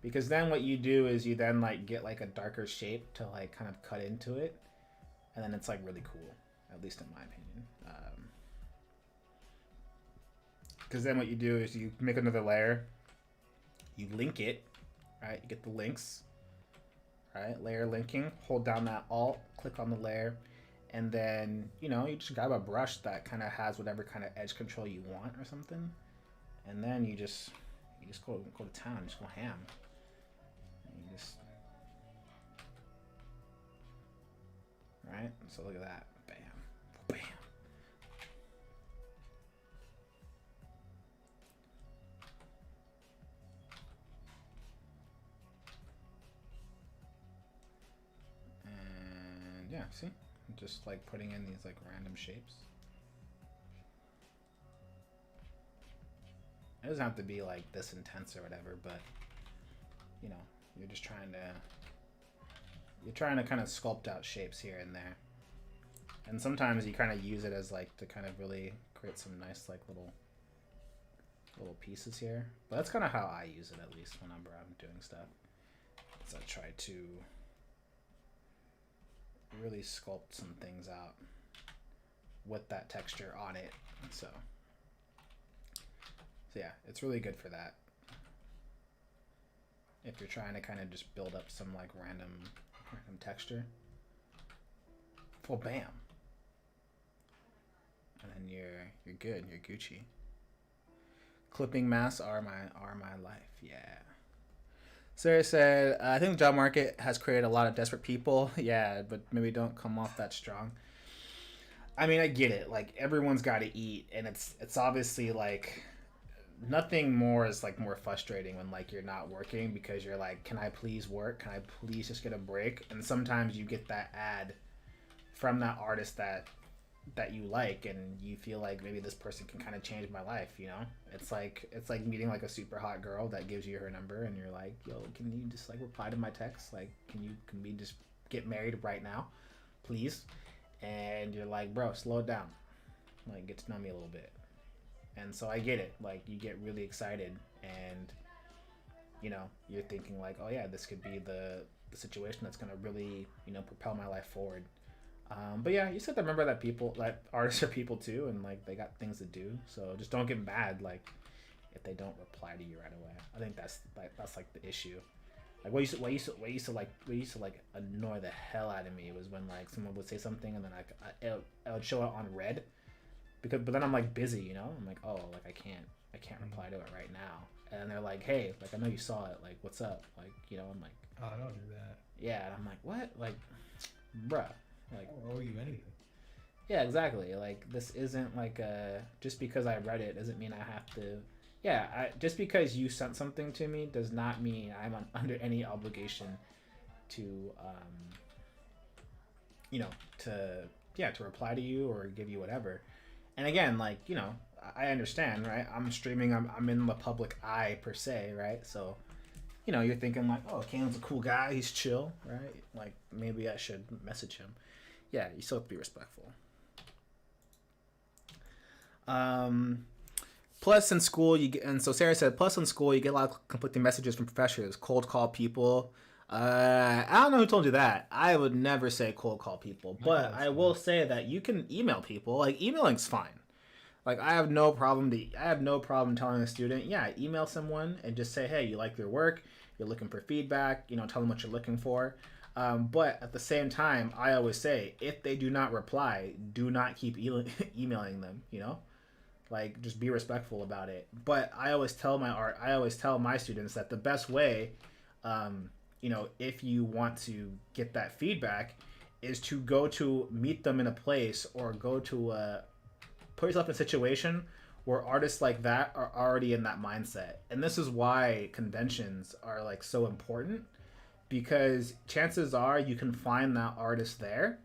because then what you do is you then like get like a darker shape to like kind of cut into it, and then it's like really cool, at least in my opinion. Because then what you do is you make another layer, you link it, right? You get the links, right? Layer linking. Hold down that Alt, click on the layer, and then you just grab a brush that kind of has whatever kind of edge control you want or something, and then you just go to town, just go ham. And you just right. So look at that, bam, bam. And yeah, see, just like putting in these like random shapes. It doesn't have to be like this intense or whatever, but you're just trying to kind of sculpt out shapes here and there. And sometimes you kind of use it as like to kind of really create some nice like little pieces here. But that's kind of how I use it, at least whenever I'm doing stuff. So I try to really sculpt some things out with that texture on it. So yeah, it's really good for that. If you're trying to kind of just build up some like random texture. Well, bam. And then you're good. You're Gucci. Clipping masks are my life. Yeah. Sarah said, "I think the job market has created a lot of desperate people." Yeah, but maybe don't come off that strong. I mean, I get it. Like, everyone's got to eat, and it's obviously like nothing more is like more frustrating when like you're not working because you're like, "Can I please work? Can I please just get a break?" And sometimes you get that ad from that artist that you like, and you feel like maybe this person can kind of change my life. It's like meeting like a super hot girl that gives you her number, and you're like, "Yo, can you just like reply to my text? Like, can we just get married right now, please?" And you're like, "Bro, slow it down. Like, get to know me a little bit." And so I get it. Like, you get really excited, and you're thinking like, oh yeah, this could be the situation that's gonna really propel my life forward. But yeah, you just have to remember that artists are people too, and like they got things to do. So just don't get mad like if they don't reply to you right away. I think that's like the issue. Like what used to like annoy the hell out of me was when like someone would say something and then I would show it on red but then I'm like busy, I'm like, oh, like I can't reply to it right now. And they're like, hey, like I know you saw it, like what's up, like I'm like, Oh, I don't do that. yeah, and I'm like, what, like, bruh, like, I don't owe you anything. yeah, exactly. Like this isn't like just because I read it doesn't mean I have to. Yeah, just because you sent something to me does not mean I'm under any obligation to to reply to you or give you whatever. And again, like I understand, right? I'm streaming. I'm in the public eye per se, right? So you're thinking like, oh, Kane's a cool guy. He's chill, right? Like maybe I should message him. Yeah, you still have to be respectful. Plus in school you get, and so Sarah said, plus in school you get a lot of conflicting messages from professors, cold call people. I don't know who told you that. I would never say cold call people, but I will say that you can email people. Like emailing's fine. Like I have no problem telling a student, yeah, email someone and just say, hey, you like their work, you're looking for feedback, tell them what you're looking for. But at the same time, I always say, if they do not reply, do not keep emailing them, like just be respectful about it. But I always tell my students that the best way, if you want to get that feedback, is to meet them in a place or go to put yourself in a situation where artists like that are already in that mindset. And this is why conventions are like so important, because chances are you can find that artist there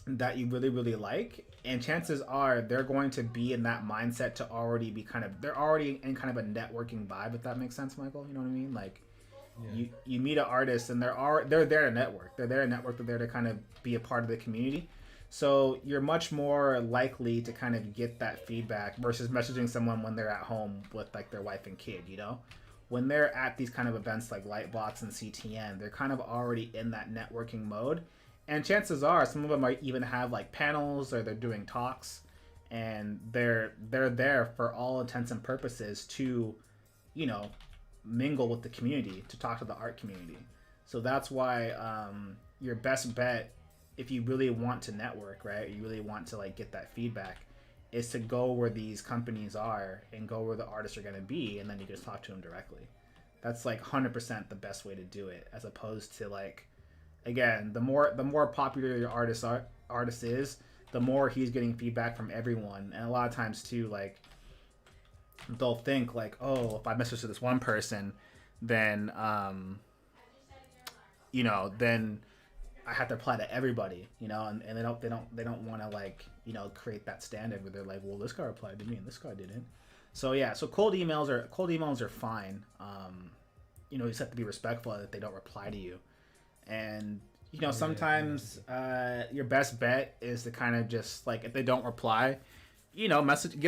that you really, really like, and chances are they're going to be in that mindset to already be they're already in kind of a networking vibe, if that makes sense, Michael. You know what I mean? Like, yeah. You meet an artist and they're there to network. They're there to kind of be a part of the community. So you're much more likely to kind of get that feedback versus messaging someone when they're at home with like their wife and kid, When they're at these kind of events like Lightbox and CTN, they're kind of already in that networking mode. And chances are some of them might even have like panels or they're doing talks, and they're there for all intents and purposes to, mingle with the community, to talk to the art community. So that's why your best bet, if you really want to network, right, you really want to like get that feedback, is to go where these companies are and go where the artists are going to be, and then you just talk to them directly. That's like 100% the best way to do it, as opposed to like, again, the more popular your artist is, the more he's getting feedback from everyone. And a lot of times too, like they'll think like, oh, if I message to this one person, then then I have to apply to everybody, and they don't want to like, create that standard where they're like, well, this guy replied to me and this guy didn't. So yeah, so cold emails are fine. You just have to be respectful that they don't reply to you. And sometimes your best bet is to kind of just like, if they don't reply, give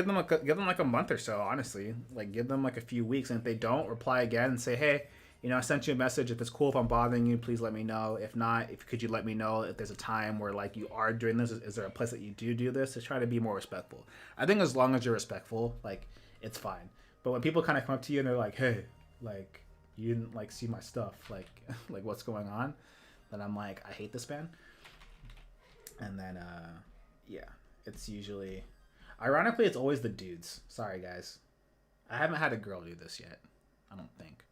them like a month or so, honestly, like give them like a few weeks, and if they don't reply again, and say, hey, I sent you a message. If it's cool if I'm bothering you, please let me know. If not, could you let me know if there's a time where like you are doing this? Is there a place that you do this? Just try to be more respectful. I think as long as you're respectful, like it's fine. But when people kind of come up to you and they're like, hey, like you didn't like see my stuff, like like what's going on? Then I'm like, I hate this man. And then yeah, it's usually, ironically, it's always the dudes. Sorry guys, I haven't had a girl do this yet, I don't think.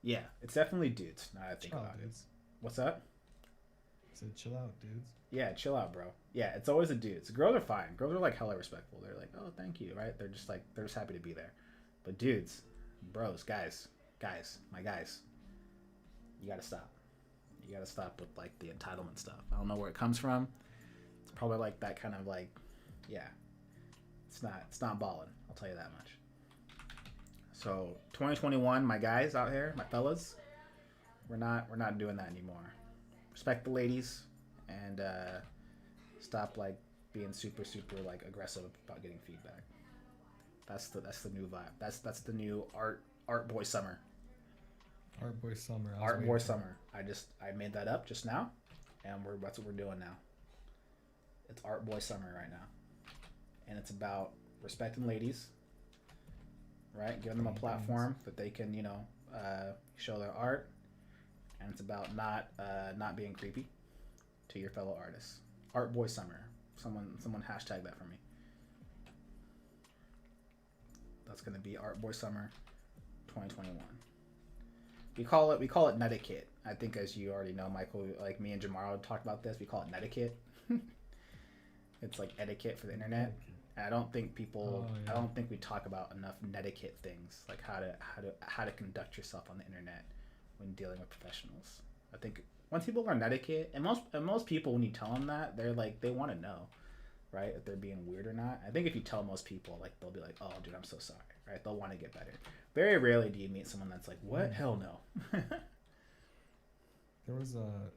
Yeah, it's definitely dudes. Now I think about it. What's up? I said, chill out, dudes. Yeah, chill out, bro. Yeah, it's always the dudes. Girls are fine. Girls are like hella respectful. They're like, oh, thank you, right? They're just happy to be there. But dudes, bros, guys, my guys, you gotta stop. You gotta stop with like the entitlement stuff. I don't know where it comes from. It's probably like that kind of like, yeah. It's not balling. I'll tell you that much. So 2021, my guys out here, my fellas, we're not doing that anymore. Respect the ladies, and stop like being super like aggressive about getting feedback. That's the new vibe. That's the new art boy summer. Art Boy Summer. Art boy summer. I made that up just now, and that's what we're doing now. It's art boy summer right now, and it's about respecting ladies, right? Giving them a platform that they can show their art, and it's about not being creepy to your fellow artists. Art boy summer. Someone hashtag that for me. That's gonna be Art Boy Summer 2021. We call it netiquette. I think, as you already know, Michael, like me and Jamaro talked about this. We call it netiquette. It's like etiquette for the internet. And I don't think I don't think we talk about enough netiquette things, like how to conduct yourself on the internet when dealing with professionals. I think once people learn netiquette, and most people, when you tell them that, they're like, they want to know, right, if they're being weird or not. I think if you tell most people, like, they'll be like, oh, dude, I'm so sorry, right? They'll want to get better. Very rarely do you meet someone that's like, what? Hell no. There was a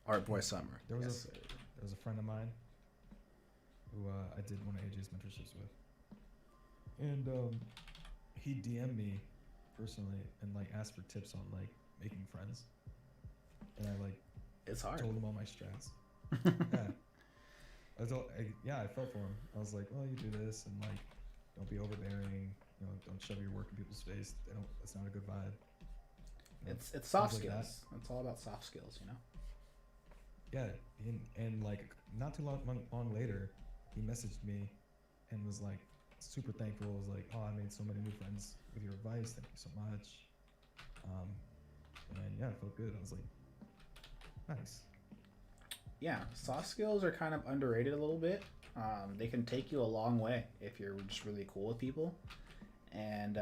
Art Boy Summer. There was a friend of mine who I did one of AJ's mentorships with, and he DM'd me personally and like asked for tips on like making friends, and it's hard. told him all my strats. I felt for him. I was like, well, you do this, and like, don't be overbearing. You know, don't shove your work in people's face. That's not a good vibe. You know, it's soft like skills. It's all about soft skills, you know. Yeah, and like not too long later, he messaged me and was like super thankful. Was like, oh, I made so many new friends with your advice. Thank you so much. And yeah, it felt good. I was like, nice. Yeah, soft skills are kind of underrated a little bit. They can take you a long way if you're just really cool with people, and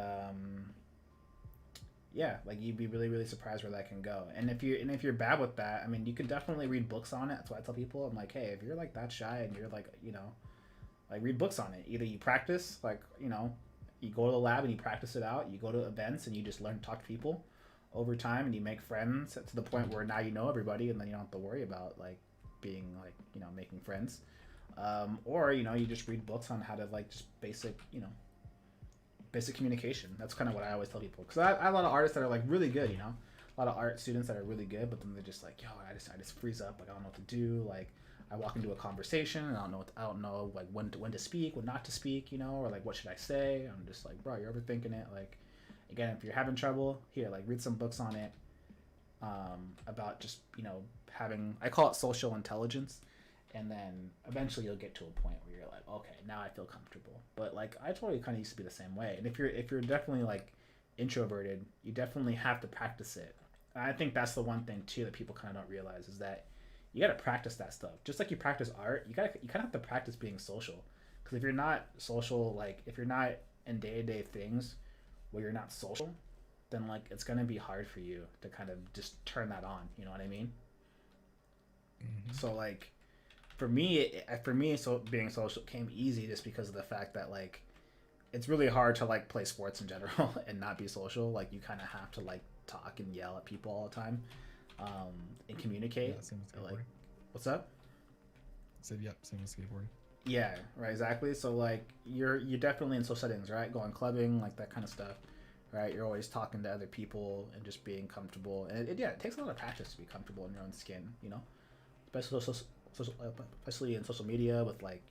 yeah, like you'd be really, really surprised where that can go. And if you're bad with that, I mean, you can definitely read books on it. That's why I tell people, I'm like, hey, if you're like that shy and you're like, like read books on it. Either you practice, like, you go to the lab and you practice it out. You go to events and you just learn to talk to people over time, and you make friends to the point where now you know everybody, and then you don't have to worry about like being like, making friends. Or, you just read books on how to like just basic communication. That's kind of what I always tell people, because I have a lot of artists that are like really good, a lot of art students that are really good, but then they're just like, yo, I just freeze up, like I don't know what to do. Like I walk into a conversation and I don't know like when to speak, when not to speak, or like what should I say. I'm just like, bro, you're overthinking it. Like, again, if you're having trouble, here, like read some books on it, about just having, I call it social intelligence. And then eventually you'll get to a point where you're like, okay, now I feel comfortable. But like I totally kind of used to be the same way. And if you're definitely like introverted, you definitely have to practice it. And I think that's the one thing too that people kind of don't realize, is that you got to practice that stuff. Just like you practice art, you kind of have to practice being social. Because if you're not social, like if you're not in day-to-day things where you're not social, then like it's gonna be hard for you to kind of just turn that on. You know what I mean? Mm-hmm. So like. For me, so being social came easy just because of the fact that like it's really hard to like play sports in general and not be social. Like you kind of have to like talk and yell at people all the time, and communicate. Yeah, same with skateboarding. Like, what's up? Same with skateboarding. Yeah, right, exactly. So like you're definitely in social settings, right? Going clubbing, like that kind of stuff, right? You're always talking to other people and just being comfortable. And it takes a lot of practice to be comfortable in your own skin, especially in social media with like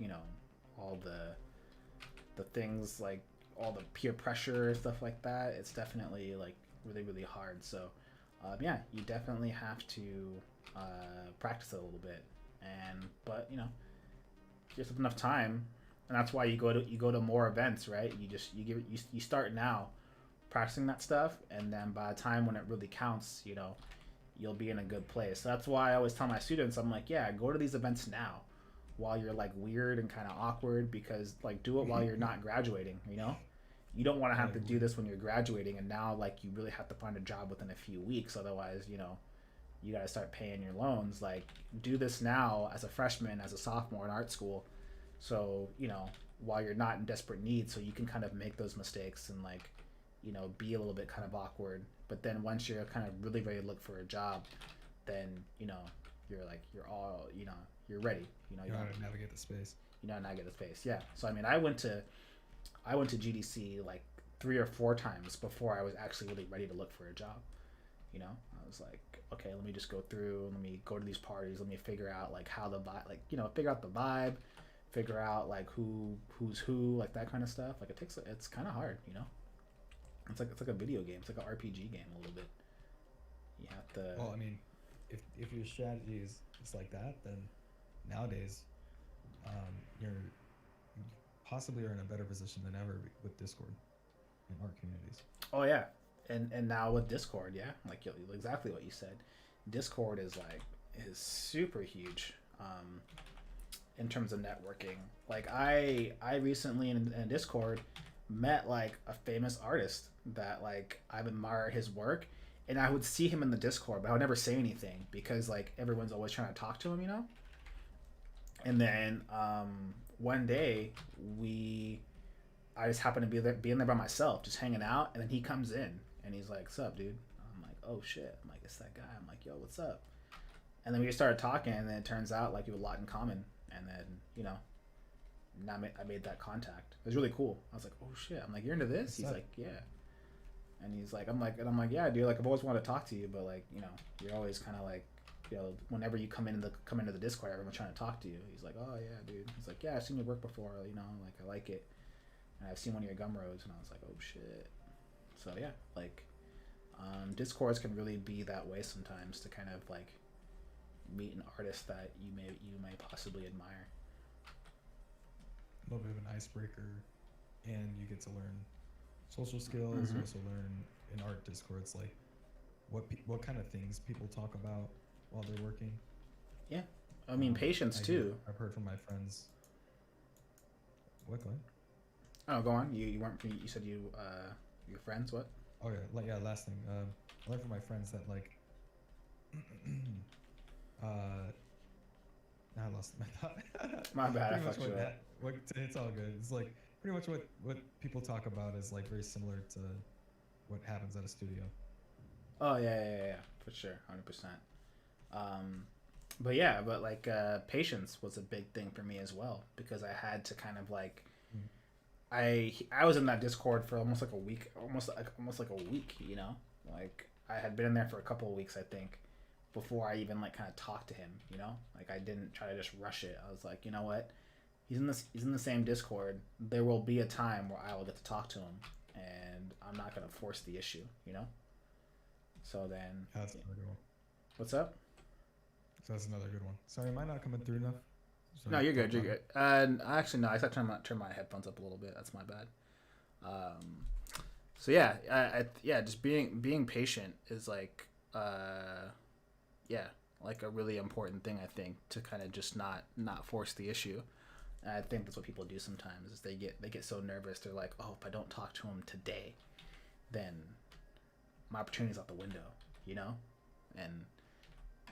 all the things, like all the peer pressure, stuff like that. It's definitely like really, really hard. So yeah, you definitely have to practice it a little bit, but just with enough time, and that's why you go to more events, right? You start now practicing that stuff, and then by the time when it really counts, you'll be in a good place. So that's why I always tell my students, I'm like, yeah, go to these events now while you're like weird and kind of awkward, because like do it while you're not graduating. You don't want to have to do this when you're graduating, and now like you really have to find a job within a few weeks, otherwise you got to start paying your loans. Like do this now as a freshman, as a sophomore in art school, so while you're not in desperate need, so you can kind of make those mistakes and like be a little bit kind of awkward. But then once you're kind of really ready to look for a job, then you're you're all you're ready. You know how to navigate the space. Navigate the space. Yeah. So I mean, I went to GDC like 3 or 4 times before I was actually really ready to look for a job. I was like, okay, let me just go through. Let me go to these parties. Let me figure out like how the vibe, like figure out the vibe, figure out like who's who, like that kind of stuff. Like it's kind of hard. It's like a video game. It's like an RPG game a little bit. You have to. Well, I mean, if your strategy is like that, then nowadays, you're possibly are in a better position than ever with Discord and art communities. Oh yeah, and now with Discord, yeah, like exactly what you said. Discord is super huge in terms of networking. Like I recently in Discord met like a famous artist that like I've admired his work, and I would see him in the Discord, but I would never say anything because like everyone's always trying to talk to him. And then one day I just happened to be in there by myself, just hanging out, and then he comes in and he's like, "Sup, dude?" I'm like, "Oh shit!" I'm like, "It's that guy." I'm like, "Yo, what's up?" And then we just started talking, and then it turns out like we have a lot in common, and then now I made that contact. It was really cool. I was like, "Oh shit!" I'm like, "You're into this?" He's like, "Yeah." And he's like, I'm like, "Yeah, dude. Like, I've always wanted to talk to you, but like, you're always kind of like." Whenever you come into the Discord, everyone's trying to talk to you. He's like, "Oh yeah, dude." He's like, "Yeah, I've seen your work before. Like I like it, and I've seen one of your Gumroads." And I was like, "Oh shit." So yeah, like, Discords can really be that way sometimes to kind of like meet an artist that you may possibly admire. A little bit of an icebreaker, and you get to learn social skills. Mm-hmm. You also learn in art Discords like what kind of things people talk about while they're working. Yeah, I mean patience too. I've heard from my friends. What? Go ahead. Oh, go on. You weren't. You said your friends. What? Oh yeah. Last thing. I learned from my friends that like. Now I lost my thought. My bad. Pretty much it's all good. It's like pretty much what people talk about is like very similar to what happens at a studio. Oh yeah, for sure, 100%. But like patience was a big thing for me as well because I had to kind of like I was in that Discord for almost like a week, almost like a week, like I had been in there for a couple of weeks I think before I even like kind of talked to him, like I didn't try to just rush it. I was like, you know what, he's in the same Discord. There will be a time where I will get to talk to him, and I'm not gonna force the issue, So then, That's another good one. What's up? So that's another good one. Sorry, am I not coming through enough? No, you're good. You're good. Actually, no. I just have to turn my headphones up a little bit. That's my bad. So yeah, just being patient is like, like a really important thing. I think to kind of just not force the issue. And I think that's what people do sometimes. Is they get so nervous. They're like, oh, if I don't talk to him today, then my opportunity's out the window.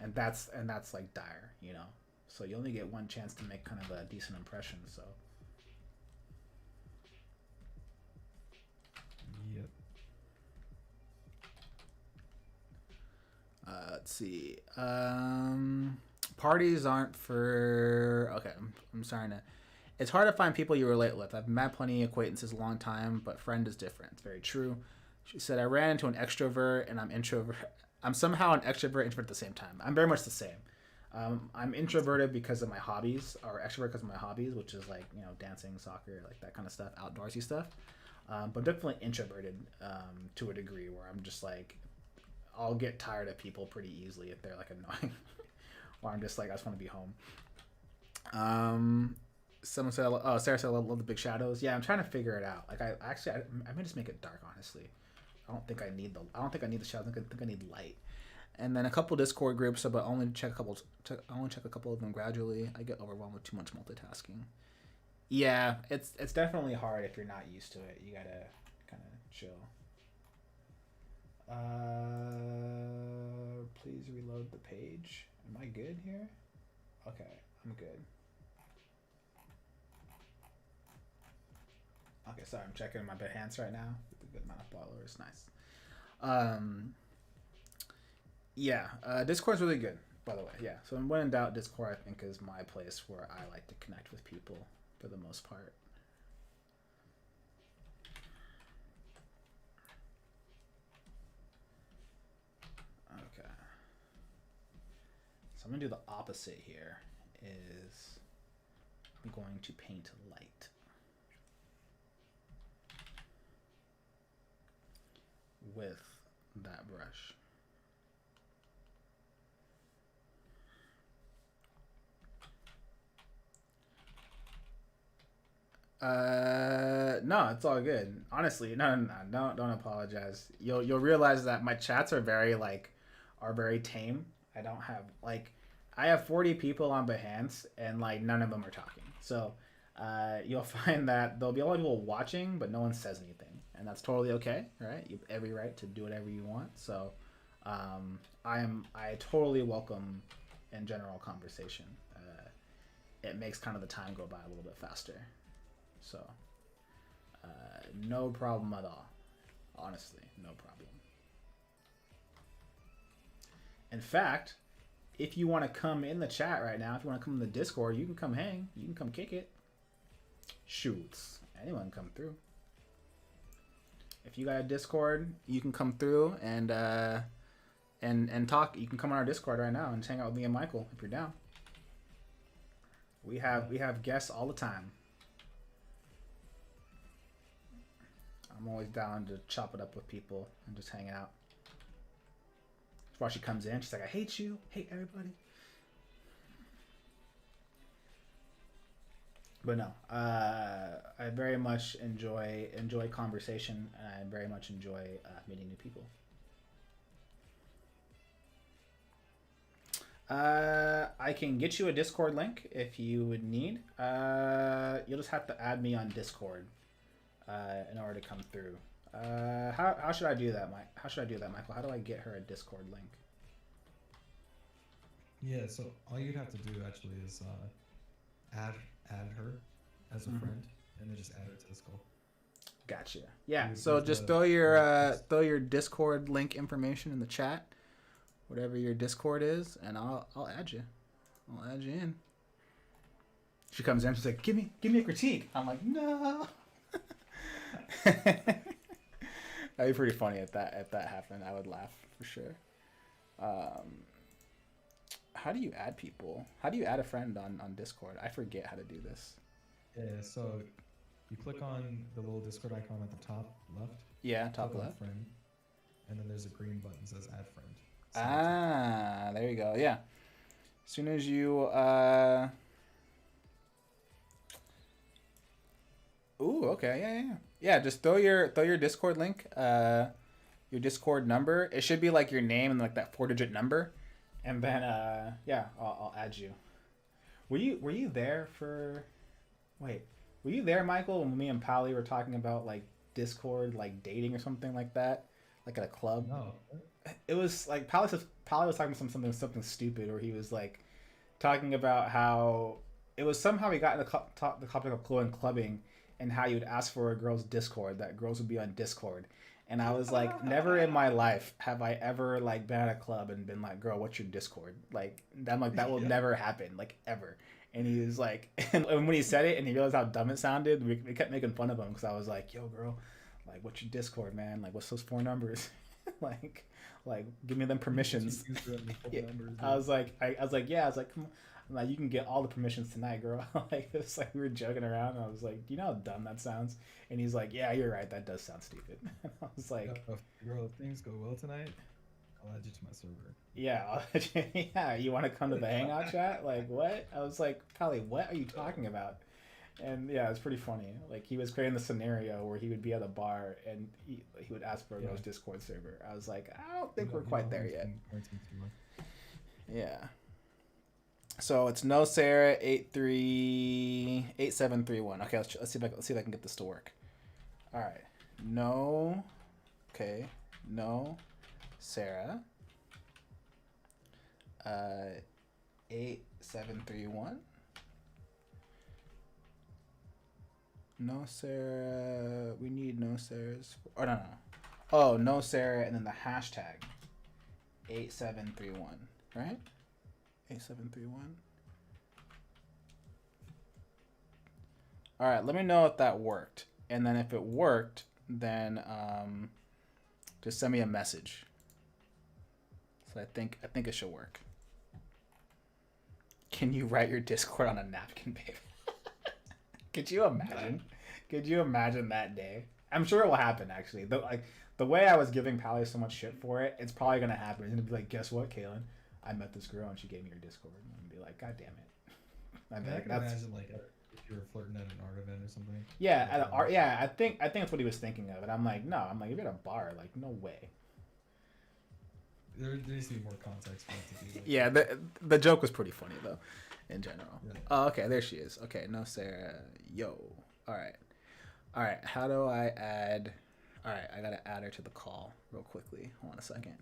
And that's like dire. So you only get one chance to make kind of a decent impression. So yep. Let's see. Parties aren't for. Okay, I'm starting to. It's hard to find people you relate with. I've met plenty of acquaintances a long time, but friend is different. It's very true. She said, I ran into an extrovert and I'm introvert. I'm somehow an extrovert, introvert at the same time. I'm very much the same. I'm introverted because of my hobbies, or extrovert because of my hobbies, which is like, dancing, soccer, like that kind of stuff, outdoorsy stuff. But definitely introverted to a degree where I'm just like, I'll get tired of people pretty easily if they're like annoying. Or I'm just like, I just want to be home. Someone said, oh, Sarah said, I love the big shadows. Yeah, I'm trying to figure it out. Like I may just make it dark, honestly. I don't think I need the shadows. I think I need light. And then a couple Discord groups, but only check a couple of them gradually. I get overwhelmed with too much multitasking. Yeah, it's definitely hard if you're not used to it. You gotta kind of chill. Please reload the page. Am I good here? Okay, I'm good. Okay, sorry, I'm checking my Behance right now with a good amount of followers. Nice. Discord's really good. By the way, yeah. So when in doubt, Discord I think is my place where I like to connect with people for the most part. Okay. So I'm gonna do the opposite here. Is I'm going to paint light with that brush. No, it's all good. Honestly, no, don't apologize. You'll realize that my chats are very tame. I don't have I have 40 people on Behance and like none of them are talking. So, you'll find that there'll be a lot of people watching, but no one says anything, and that's totally okay, right? You have every right to do whatever you want. So, I totally welcome in general conversation. It makes kind of the time go by a little bit faster. So, no problem at all. Honestly, no problem. In fact, if you want to come in the chat right now, if you want to come in the Discord, you can come hang. You can come kick it. Shoots. Anyone come through. If you got a Discord, you can come through and talk. You can come on our Discord right now and hang out with me and Michael if you're down. We have guests all the time. I'm always down to chop it up with people and just hang out. That's why she comes in. She's like, I hate you. Hate everybody. But no, I very much enjoy conversation, and I very much enjoy meeting new people. I can get you a Discord link if you would need. You'll just have to add me on Discord in order to come through. How should I do that, Mike? How should I do that, Michael? How do I get her a Discord link? Yeah, so all you'd have to do actually is add her as a friend, and then just add her to this call. Gotcha. Yeah. So just throw your Discord link information in the chat, whatever your Discord is, and I'll add you. I'll add you in. She comes in. She's like, "Give me a critique." I'm like, "No." That'd be pretty funny if that happened. I would laugh for sure. How do you add people? How do you add a friend on Discord? I forget how to do this. Yeah, so you click on the little Discord icon at the top left. Yeah, top left. Friend, and then there's a green button that says add friend. There you go. Yeah. As soon as you Ooh, okay. Yeah, just throw your Discord link, your Discord number. It should be like your name and like that 4-digit number. And then yeah, I'll add you. Were you there for Wait, were you there, Michael, when me and Pally were talking about like Discord, like dating or something like that? Like at a club? No. It was like Pally was talking about something stupid, where he was like talking about how it was somehow he got in the topic of clubbing, and how you would ask for a girl's Discord, that girls would be on Discord. And I was like, never in my life have I ever like been at a club and been like, girl, what's your Discord? Like, I'm like, that will never happen, like ever. And he was like, and when he said it and he realized how dumb it sounded, we kept making fun of him, because I was like, yo, girl, like, what's your Discord, man? Like, what's those 4 numbers? like, give me them permissions. Yeah. I was like, yeah, come on. I'm like, you can get all the permissions tonight, girl. Like, it's like we were joking around. And I was like, do you know how dumb that sounds? And he's like, yeah, you're right. That does sound stupid. And I was like, girl, if things go well tonight, I'll add you to my server. Yeah, yeah. You want to come to the Hangout chat? Like, what? I was like, Pally, what are you talking about? And yeah, it's pretty funny. Like, he was creating the scenario where he would be at a bar and he would ask for a girl's Discord server. I was like, I don't think we're quite there yet. Yeah. So it's no Sarah 8731. Okay, let's see if I can get this to work. All right. No. Okay. No Sarah 8731. No Sarah. We need no Sarah's. Oh, no. Oh, no Sarah, and then the hashtag 8731, right? A731. All right, let me know if that worked. And then if it worked, then just send me a message. So I think it should work. Can you write your Discord on a napkin, baby? Could you imagine? Could you imagine that day? I'm sure it will happen. Actually, the way I was giving Pally so much shit for it, it's probably gonna happen. It's gonna be like, guess what, Kaylin? I met this girl and she gave me your Discord. And I'm gonna be like, God damn it. I can imagine like if you were flirting at an art event or something. Yeah, at an art. Yeah, I think that's what he was thinking of. And I'm like, no. I'm like, if you're at a bar, like, no way. There needs to be more context for it to be. Like, yeah, the joke was pretty funny though, in general. Yeah. Oh, okay, there she is. Okay, no Sarah. Yo. All right. How do I add? All right, I gotta add her to the call real quickly. Hold on a second.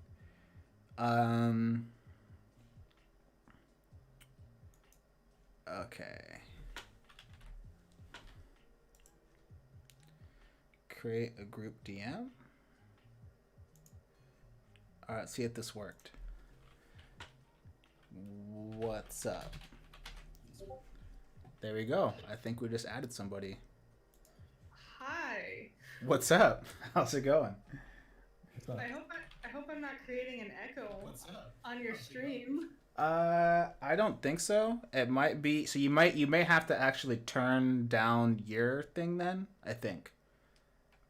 Okay. Create a group DM. All right, see if this worked. What's up? There we go. I think we just added somebody. Hi. What's up? How's it going? I hope I'm not creating an echo on your stream. I don't think so. It might be. So you may have to actually turn down your thing then, I think.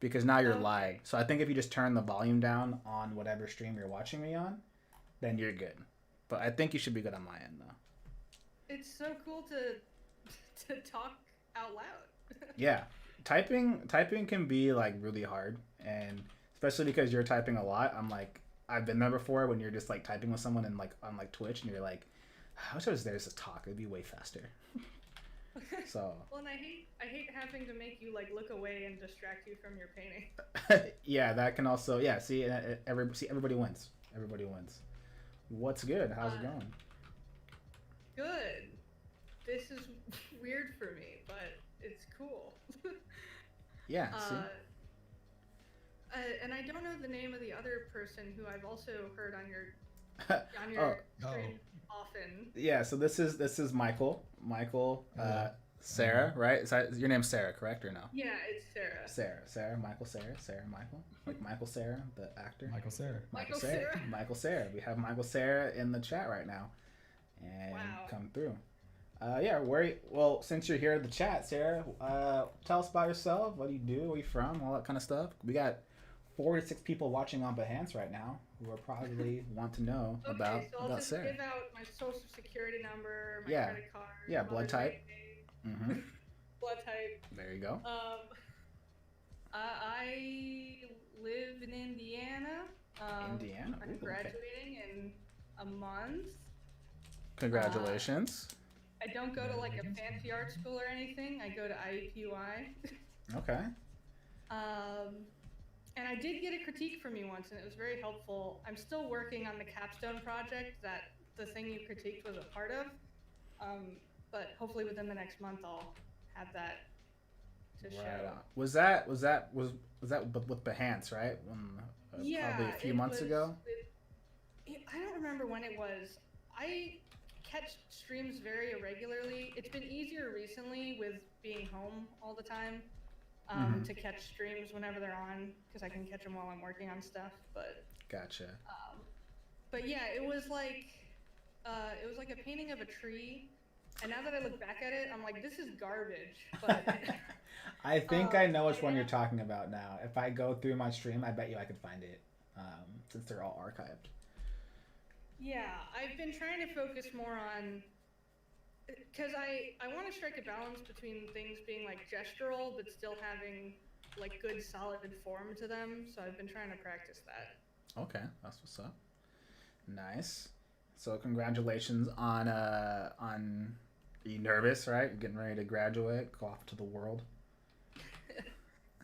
Because now you're live. So I think if you just turn the volume down on whatever stream you're watching me on, then you're good. But I think you should be good on my end though. It's so cool to talk out loud. Yeah. Typing can be like really hard, and especially because you're typing a lot. I'm like, I've been there before when you're just like typing with someone and like on like Twitch and you're like, I wish I was there to talk. It'd be way faster. So. Well, and I hate having to make you like look away and distract you from your painting. Yeah, that can also see everybody wins. Everybody wins. What's good? How's it going? Good. This is weird for me, but it's cool. Yeah. See? And I don't know the name of the other person who I've also heard on your stream often. Yeah, so this is Michael. Sarah, right? Your name's Sarah, correct or no? Yeah, it's Sarah. Sarah, Michael, like Michael Sarah, the actor. Michael Sarah. We have Michael Sarah in the chat right now, and wow. Come through. Well, since you're here in the chat, Sarah, tell us about yourself. What do you do? Where you from? All that kind of stuff. We got 46 people watching on Behance right now who are probably want to know about I'll just Sarah. give out my social security number, my Yeah. credit card. Yeah, blood type. Mm-hmm. Blood type. There you go. I live in Indiana. Indiana. I'm graduating in a month. Congratulations. I don't go to like a fancy art school or anything. I go to IUPUI. Okay. And I did get a critique from you once, and it was very helpful. I'm still working on the capstone project that the thing you critiqued was a part of. But hopefully within the next month I'll have that to show. Right on. Was that with Behance, right? Probably a few months ago. I don't remember when it was. I catch streams very irregularly. It's been easier recently with being home all the time to catch streams whenever they're on, because I can catch them while I'm working on stuff. But gotcha. But yeah, it was like a painting of a tree. And now that I look back at it, I'm like, this is garbage. But I think I know which one you're talking about now. If I go through my stream, I bet you I could find it, since they're all archived. Yeah, I've been trying to focus more on, because I want to strike a balance between things being like gestural, but still having like good solid form to them. So I've been trying to practice that. Okay, that's what's up. Nice. So congratulations on are you nervous, right? You're getting ready to graduate, go off to the world.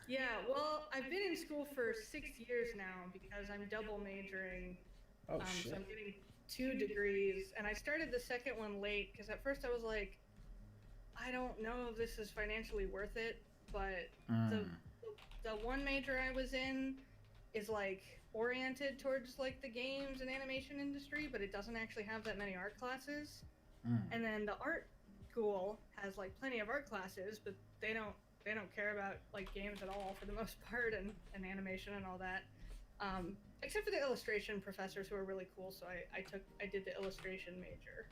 Yeah, well, I've been in school for 6 years now because I'm double majoring. Oh, shit. So I'm getting 2 degrees, and I started the second one late because at first I was like, I don't know if this is financially worth it, but the one major I was in, is like oriented towards like the games and animation industry, but it doesn't actually have that many art classes. Mm. And then the art school has like plenty of art classes, but they don't care about like games at all for the most part, and animation and all that. Except for the illustration professors who are really cool. So I did the illustration major.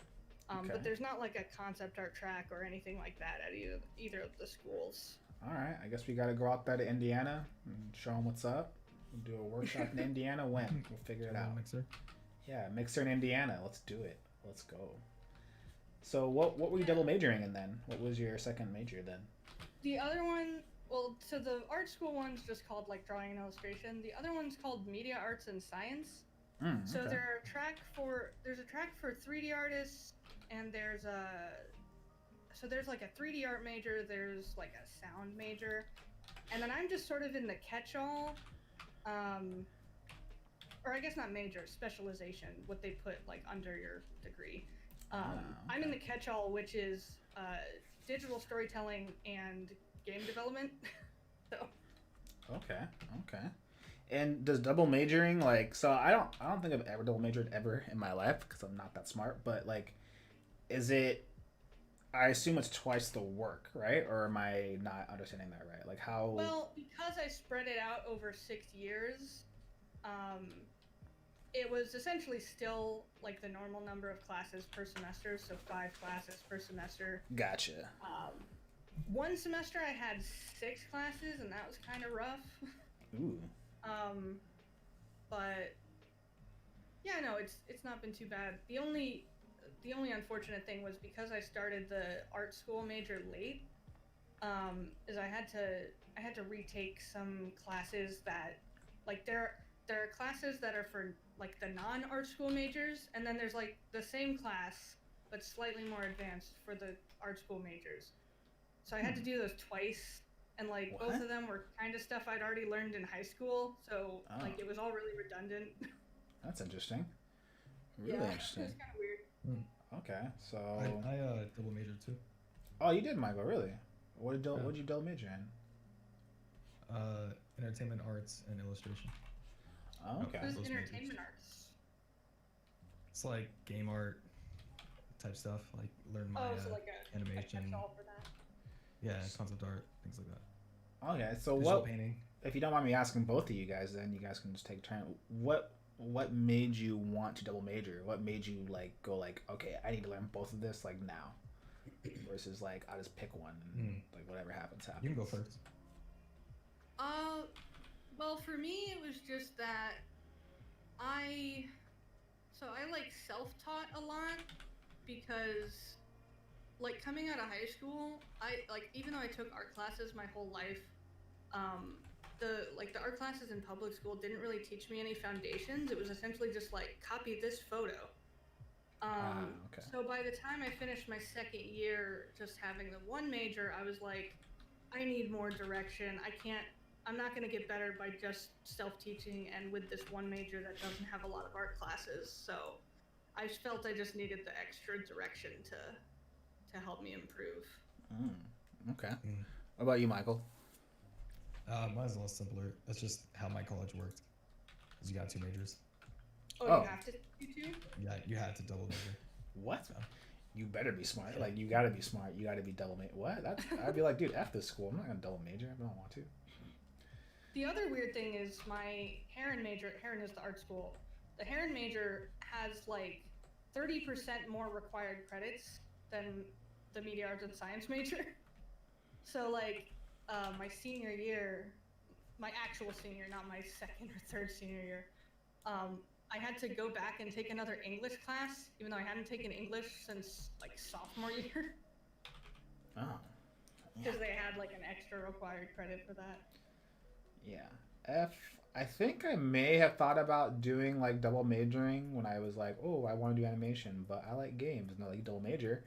Okay. But there's not like a concept art track or anything like that at either of the schools. All right, I guess we got to go out there to Indiana and show them what's up. We'll do a workshop in Indiana. When? We'll figure it out. Mixer. Yeah, mixer in Indiana. Let's do it. Let's go. So what were you double majoring in then? What was your second major then? The other one, well, so the art school one's just called like drawing and illustration. The other one's called media arts and science. So Okay. there's a track for 3D artists, and there's like a 3D art major, there's like a sound major, and then I'm just sort of in the catch-all, or I guess not major, specialization, what they put like under your degree. I'm in the catch-all, which is digital storytelling and game development. So. Okay. And does double majoring so I don't think I've ever double majored ever in my life because I'm not that smart, but like, is it? I assume it's twice the work, right? Or am I not understanding that right? Like how? Well, because I spread it out over 6 years, it was essentially still like the normal number of classes per semester, so 5 classes per semester. Gotcha. One semester I had 6 classes, and that was kind of rough. Ooh. But yeah, no, it's not been too bad. The only unfortunate thing was because I started the art school major late, is I had to retake some classes that, like, there are classes that are for like the non-art school majors, and then there's like the same class but slightly more advanced for the art school majors. So I had to do those twice, and like What? both of them were kind of stuff I'd already learned in high school, so like it was all really redundant. That's interesting. Really Yeah, interesting. It's kind of weird. Okay, so. I double majored too. Oh, you did, Michael. Really? What did you double major in? Entertainment arts and illustration. Oh, okay. What is Those entertainment majors. arts? It's like game art type stuff. Like learn my So like a animation. catch-all for that. Yeah, concept art, things like that. Okay, so Visual what? painting. If you don't mind me asking both of you guys, then you guys can just take a turn. What made you want to double major? What made you go okay, I need to learn both of this now, versus I'll just pick one and whatever happens. You can go first. Well, for me, it was just that I self-taught a lot, because coming out of high school, I even though I took art classes my whole life, the art classes in public school didn't really teach me any foundations. It was essentially just copy this photo. Okay. So by the time I finished my second year, just having the one major, I was like, I need more direction. I'm not going to get better by just self-teaching and with this one major that doesn't have a lot of art classes. So I felt I just needed the extra direction to help me improve. Okay. What about you, Michael? Mine's a little simpler. That's just how my college worked. Because you got 2 majors. Oh, Oh. you have to do 2? Yeah, you had to double major. What? So, You better be smart. You gotta be smart. You gotta be double major. What? I'd be like, dude, F this school. I'm not gonna double major. I don't want to. The other weird thing is my Heron major. Heron is the art school. The Heron major has 30% more required credits than the media arts and science major. So my senior year, my actual senior, not my second or third senior year, I had to go back and take another English class, even though I hadn't taken English since sophomore year, Oh. because they had an extra required credit for that. Yeah. I think I may have thought about doing double majoring when I was oh, I want to do animation, but I like games, and they're double major.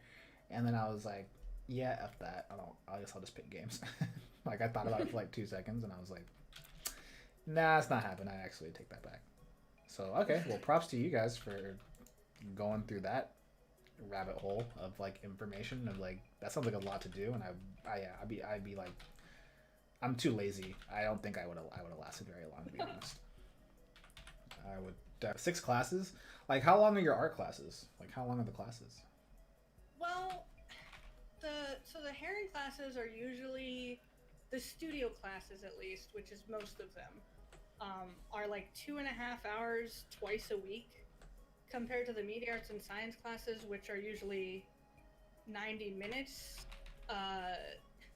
And then I was like, yeah, F that. I guess I'll just pick games. I thought about it for 2 seconds, and I was like, nah, it's not happening. I actually take that back. So, okay, well, props to you guys for going through that rabbit hole of information of that sounds like a lot to do, and I'd be I'm too lazy. I don't think I would have lasted very long, to be honest. I would 6 classes. Like, how long are your art classes? Like, how long are the classes? Well, the herring classes are usually the studio classes, at least, which is most of them, are like 2.5 hours twice a week, compared to the media arts and science classes, which are usually 90 minutes. Uh,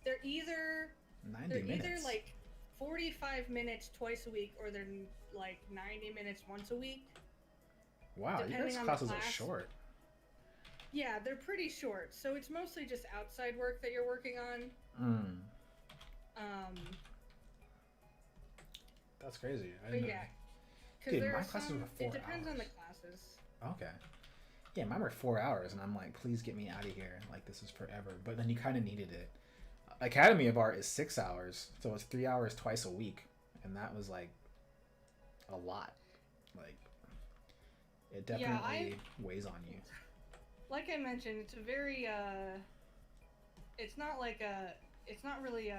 they're either 90 minutes. like 45 minutes twice a week, or they're like 90 minutes once a week. Wow, you Depending guys' on the classes are class. short. Yeah, they're pretty short, so it's mostly just outside work that you're working on. Um, That's crazy. I but didn't know. yeah, because Dude, there my are classes some. were 4 It depends on the hours. classes. Okay. Yeah, mine were 4 hours, and I'm like, please get me out of here. Like, this is forever. But then you kind of needed it. Academy of Art is 6 hours, so it's 3 hours twice a week, and that was like a lot. Like, it definitely weighs on you. Like I mentioned, it's a very it's not like a it's not really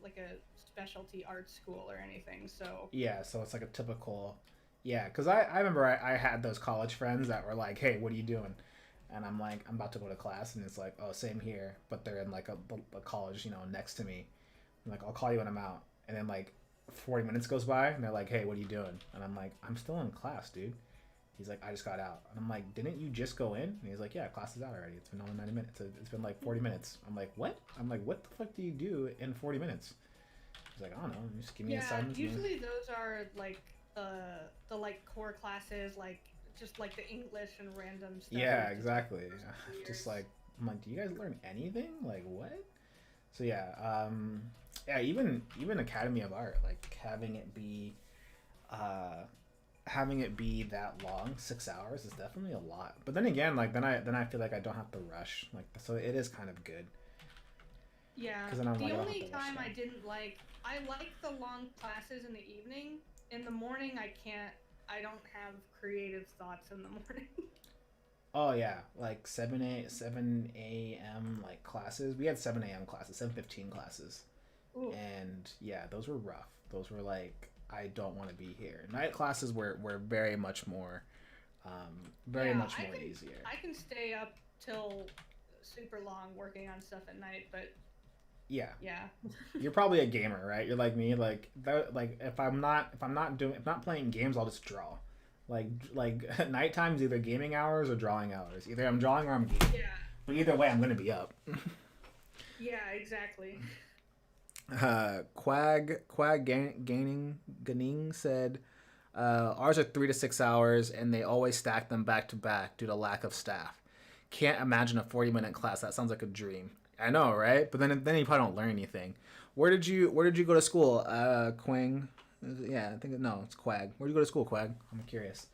like a specialty art school or anything. So Yeah, so it's like a typical. Yeah, because I remember I had those college friends that were like, hey, what are you doing? And I'm like, I'm about to go to class, and it's like, oh, same here, but they're in like a college, next to me. I'm like, I'll call you when I'm out, and then like 40 minutes goes by, and they're like, hey, what are you doing? And I'm like, I'm still in class, dude. He's like, I just got out, and I'm like, didn't you just go in? And he's like, yeah, class is out already. It's been only 90 minutes. It's been like 40 minutes. I'm like, what? I'm like, what the fuck do you do in 40 minutes? He's like, I don't know, just give me assignments. usually those are like the like core classes, like just like the English and random stuff. Yeah, exactly. Just like, I'm like, do you guys learn anything? Like, what? So yeah, yeah, even Academy of Art, like having it be that long, 6 hours is definitely a lot. But then again, like then I feel like I don't have to rush, like, so it is kind of good. Yeah, 'Cause then I'm the like, I don't only have to rush time them. I like the long classes in the evening. In the morning, I don't have creative thoughts in the morning. Oh yeah, like 7 a.m. like classes. We had 7 a.m. classes, 7:15 classes, Ooh. and yeah, those were rough. Those were like, I don't want to be here. Night classes were very much more, much more easier. I can stay up till super long working on stuff at night, but Yeah, yeah. you're probably a gamer, right? You're like me. Like that. Like if I'm not playing games, I'll just draw. Like nighttime's either gaming hours or drawing hours. Either I'm drawing or I'm gaming. Yeah. But either way, I'm gonna be up. Yeah, exactly. Ganing said, ours are 3 to 6 hours, and they always stack them back to back due to lack of staff. Can't imagine a 40-minute class. That sounds like a dream. I know, right? But then you probably don't learn anything. Where did you go to school, Quang? Yeah, I think no, it's Quag. Where did you go to school, Quag? I'm curious.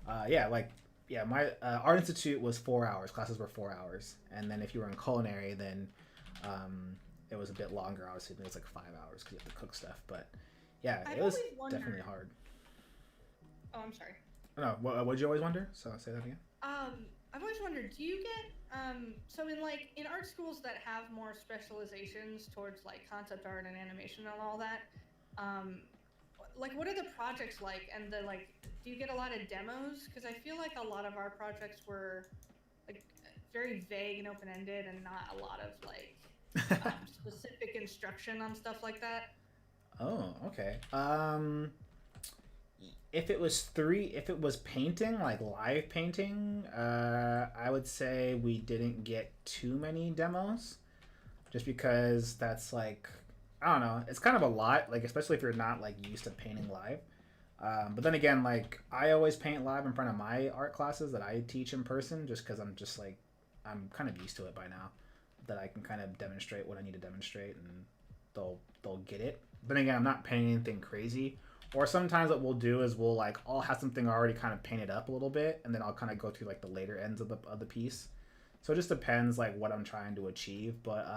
My art institute was 4 hours. Classes were 4 hours, and then if you were in culinary, then it was a bit longer. Obviously, it was like 5 hours because you have to cook stuff. But yeah, I've it was always wondered- definitely hard. Oh, I'm sorry. No, what did you always wonder? So say that again. I've always wondered, do you get so in art schools that have more specializations towards like concept art and animation and all that, like what are the projects like, and do you get a lot of demos? Because I feel like a lot of our projects were like very vague and open-ended, and not a lot of like specific instruction on stuff like that. Oh, okay. If it was painting, like live painting, I would say we didn't get too many demos, just because that's like, I don't know, it's kind of a lot, like especially if you're not like used to painting live. But then again, like I always paint live in front of my art classes that I teach in person, just because I'm kind of used to it by now, that I can kind of demonstrate what I need to demonstrate, and they'll get it. But then again, I'm not painting anything crazy. Or sometimes what we'll do is we'll like all have something already kind of painted up a little bit, and then I'll kind of go through like the later ends of the piece. So it just depends like what I'm trying to achieve. But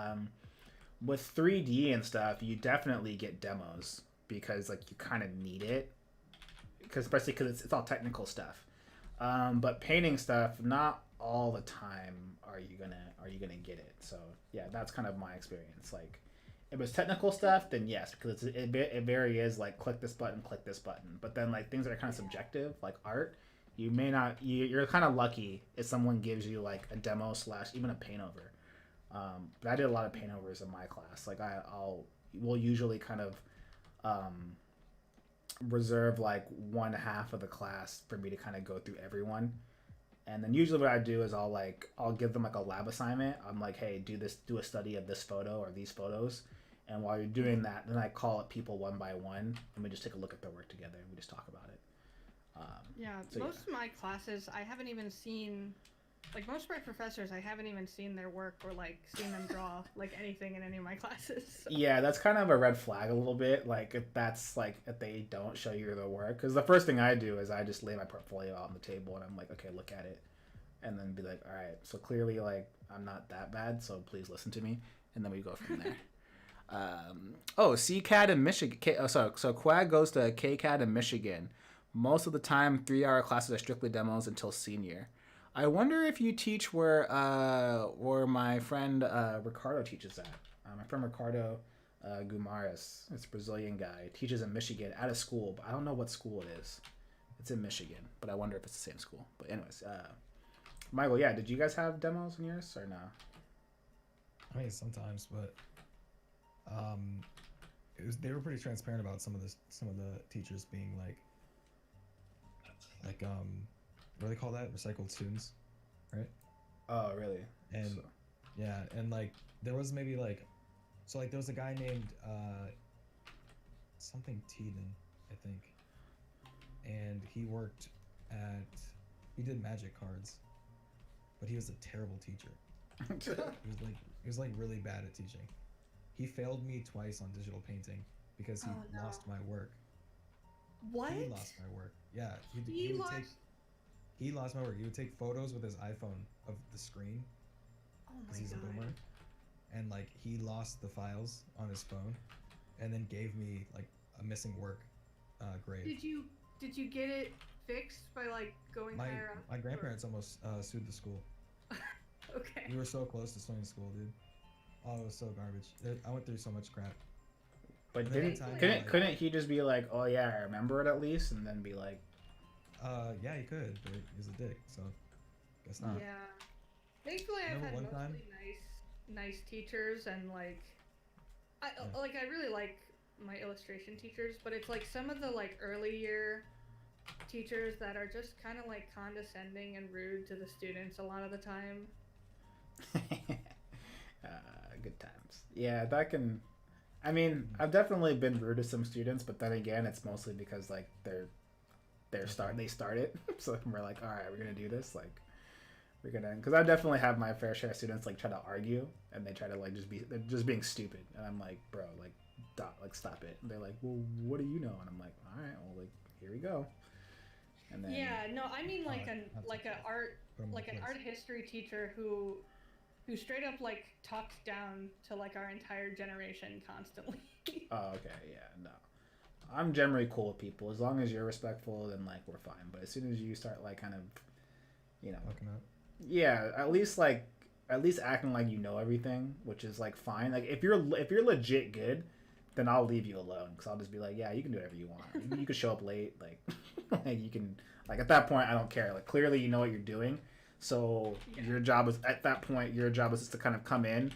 with 3D and stuff, you definitely get demos, because like you kind of need it, especially because it's all technical stuff. But painting stuff, not all the time are you gonna get it. So yeah, that's kind of my experience. Like If it's technical stuff, then yes, because it very is like click this button, click this button. But then like things that are kind of subjective, like art, you may not. You're kind of lucky if someone gives you like a demo slash even a paint over. But I did a lot of paint overs in my class. Like we'll usually kind of reserve like one half of the class for me to kind of go through everyone. And then usually what I do is I'll give them like a lab assignment. I'm like, hey, do a study of this photo or these photos. And while you're doing that, then I call up people one by one and we just take a look at their work together and we just talk about it. Most of my classes, I haven't even seen, like most of my professors, I haven't even seen their work or like seen them draw like anything in any of my classes. So. Yeah, that's kind of a red flag a little bit. Like if they don't show you their work, because the first thing I do is I just lay my portfolio out on the table and I'm like, okay, look at it, and then be like, all right, so clearly like I'm not that bad, so please listen to me, and then we go from there. CCAD in Michigan. So Quag goes to KCAD in Michigan. Most of the time, 3-hour classes are strictly demos until senior. I wonder if you teach where my friend Ricardo teaches at. My friend Ricardo Gumares, it's a Brazilian guy, teaches in Michigan at a school, but I don't know what school it is. It's in Michigan, but I wonder if it's the same school. But anyways, Michael, yeah, did you guys have demos in yours or no? I mean, sometimes, but they were pretty transparent about some of the teachers being like what do they call that? Recycled students, right? Oh, really? And so. Yeah, and like there was maybe like, so like there was a guy named something Teeden, I think, and he did magic cards, but he was a terrible teacher. he was like really bad at teaching. He failed me twice on digital painting because he lost my work. What? He lost my work. Yeah, he lost my work. He would take photos with his iPhone of the screen because he's a boomer, and like he lost the files on his phone, and then gave me like a missing work grade. Did you get it fixed by like going higher up? My grandparents almost sued the school. Okay. We were so close to suing the school, dude. Oh, it was so garbage. I went through so much crap. But couldn't he just be like, oh yeah, I remember it at least, and then be like, yeah, he could, but he's a dick, so guess not. Yeah. Thankfully, I've had mostly nice teachers, and like, I really like my illustration teachers, but it's like some of the like early year teachers that are just kind of like condescending and rude to the students a lot of the time. Good times. Yeah, that can. I mean, I've definitely been rude to some students, but then again, it's mostly because like they started, so we're like, all right, we're gonna do this, like we're gonna, because I definitely have my fair share of students like try to argue and they try to like they're just being stupid, and I'm like, bro, like stop it. And they're like, well, what do you know? And I'm like, all right, well, like here we go. And then I mean like an art history teacher who straight up like talks down to like our entire generation constantly. Oh, okay, yeah, no. I'm generally cool with people. As long as you're respectful, then like we're fine. But as soon as you start like kind of, yeah, at least acting like you know everything, which is like fine. Like if you're legit good, then I'll leave you alone, because I'll just be like, yeah, you can do whatever you want. You can show up late, like, like you can, like at that point I don't care. Like clearly you know what you're doing. So your job is just to kind of come in,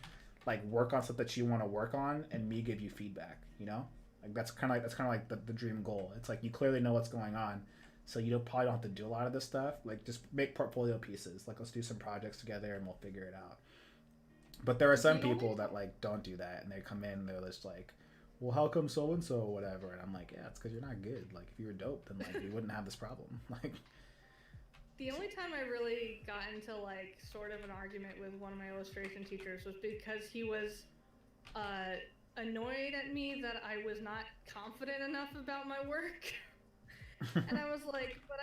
like work on stuff that you want to work on, and me give you feedback. Like that's kind of like the dream goal. It's like you clearly know what's going on, so you probably don't have to do a lot of this stuff. Like just make portfolio pieces. Like let's do some projects together and we'll figure it out. But there are some people that like don't do that, and they come in and they're just like, well, how come so and so whatever, and I'm like, yeah, it's because you're not good. Like if you were dope, then like you wouldn't have this problem. Like. The only time I really got into like sort of an argument with one of my illustration teachers was because he was annoyed at me that I was not confident enough about my work. And I was like, but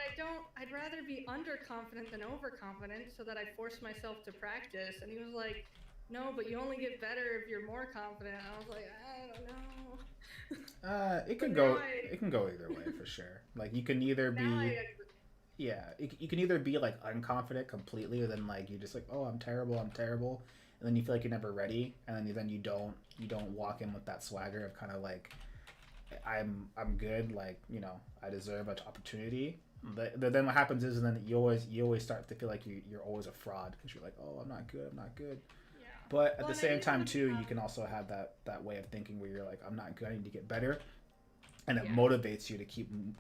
I'd rather be underconfident than overconfident, so that I force myself to practice. And he was like, no, but you only get better if you're more confident. I was like, I don't know. It can go either way for sure. Like you can either be. Yeah, you can either be like unconfident completely, or then like you're just like, oh, I'm terrible, and then you feel like you're never ready, and then you don't walk in with that swagger of kind of like I'm good, like, you know, I deserve an opportunity. But then what happens is, and then you always start to feel like you're always a fraud because you're like, oh, I'm not good. Yeah. But at Well, the and I same didn't time wanna too, you become- can also have that way of thinking where you're like, I'm not good, I need to get better, and it Yeah. motivates you to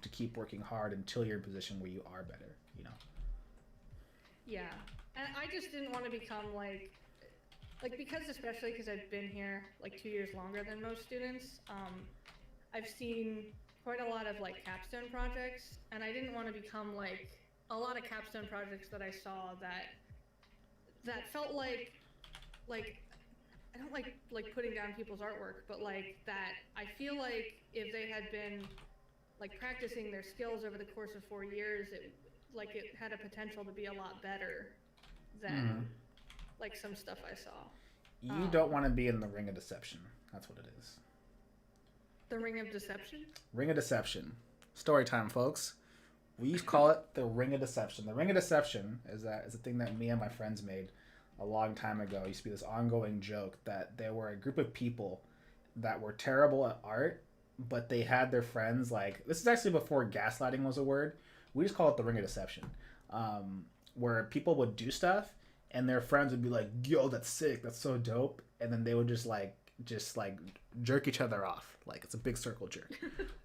keep working hard until you're in a position where you are better. You know. Yeah, and I just didn't want to become like because especially because I've been here like 2 years longer than most students. I've seen quite a lot of like capstone projects, and I didn't want to become like a lot of capstone projects that I saw that felt like I don't like putting down people's artwork, but like that I feel like if they had been like practicing their skills over the course of 4 years, it had a potential to be a lot better than like some stuff I saw. You don't want to be in the ring of deception. That's what it is. The ring of deception? Ring of deception. Story time, folks. We call it the ring of deception. The ring of deception is a thing that me and my friends made a long time ago. It used to be this ongoing joke that there were a group of people that were terrible at art, but they had their friends, like, this is actually before gaslighting was a word. We just call it the ring of deception, where people would do stuff and their friends would be like, yo, that's sick, that's so dope, and then they would just jerk each other off, like it's a big circle jerk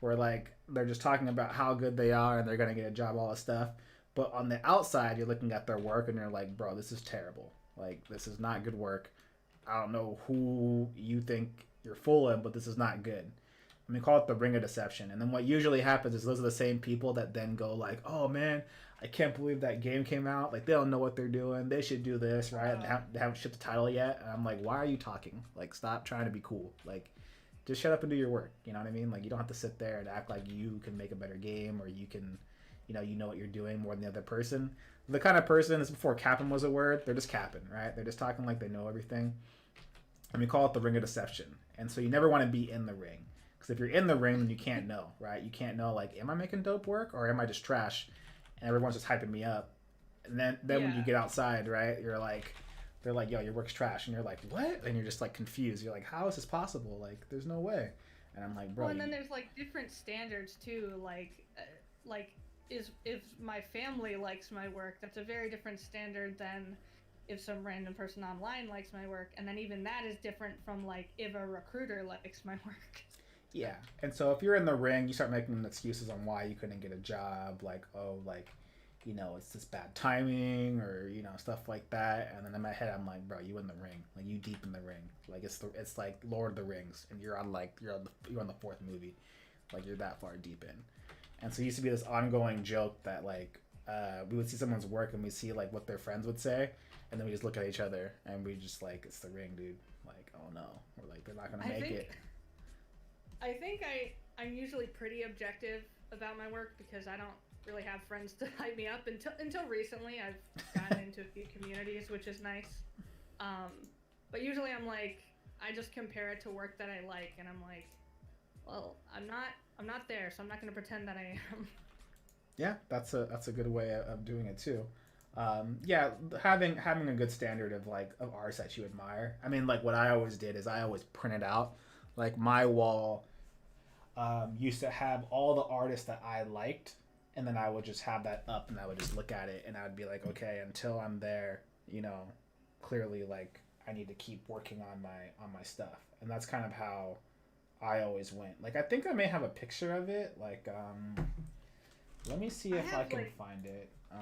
where like they're just talking about how good they are and they're gonna get a job, all this stuff, but on the outside you're looking at their work and you're like, bro, this is terrible, like this is not good work. I don't know who you think you're fooling, but this is not good. And we call it the ring of deception. And then what usually happens is those are the same people that then go like, oh man, I can't believe that game came out. Like, they don't know what they're doing. They should do this, right? They haven't shipped the title yet. And I'm like, why are you talking? Like, stop trying to be cool. Like, just shut up and do your work. You know what I mean? Like, you don't have to sit there and act like you can make a better game, or you can, you know what you're doing more than the other person. The kind of person, this is before capping was a word, they're just capping, right? They're just talking like they know everything. And we call it the ring of deception. And so you never want to be in the ring. Because if you're in the ring, then you can't know, right? You can't know, like, am I making dope work or am I just trash? And everyone's just hyping me up. And then when you get outside, right, you're like, they're like, yo, your work's trash. And you're like, what? And you're just like confused. You're like, how is this possible? Like, there's no way. And I'm like, bro. Well, and then there's like different standards too. Like if my family likes my work, that's a very different standard than if some random person online likes my work. And then even that is different from like if a recruiter likes my work. Yeah. And so if you're in the ring, you start making excuses on why you couldn't get a job, like, oh, like, you know, it's just bad timing, or, you know, stuff like that. And then in my head, I'm like, bro, you in the ring, like, you deep in the ring, like it's like Lord of the Rings, and you're on the fourth movie, like you're that far deep in. And so it used to be this ongoing joke that like we would see someone's work and we see like what their friends would say, and then we just look at each other and we just like, it's the ring, dude. Like, oh no, we're like, they're not gonna make it. I think I'm usually pretty objective about my work because I don't really have friends to hype me up until recently. I've gotten into a few communities, which is nice. But usually I'm like, I just compare it to work that I like, and I'm like, well, I'm not there, so I'm not going to pretend that I am. Yeah, that's a good way of doing it too. Yeah, having a good standard of artists that you admire. I mean, like what I always did is I always printed out, like my wall used to have all the artists that I liked, and then I would just have that up and I would just look at it and I would be like, okay, until I'm there, you know, clearly like I need to keep working on my stuff. And that's kind of how I always went. Like, I think I may have a picture of it. Like, let me see if I can find it. I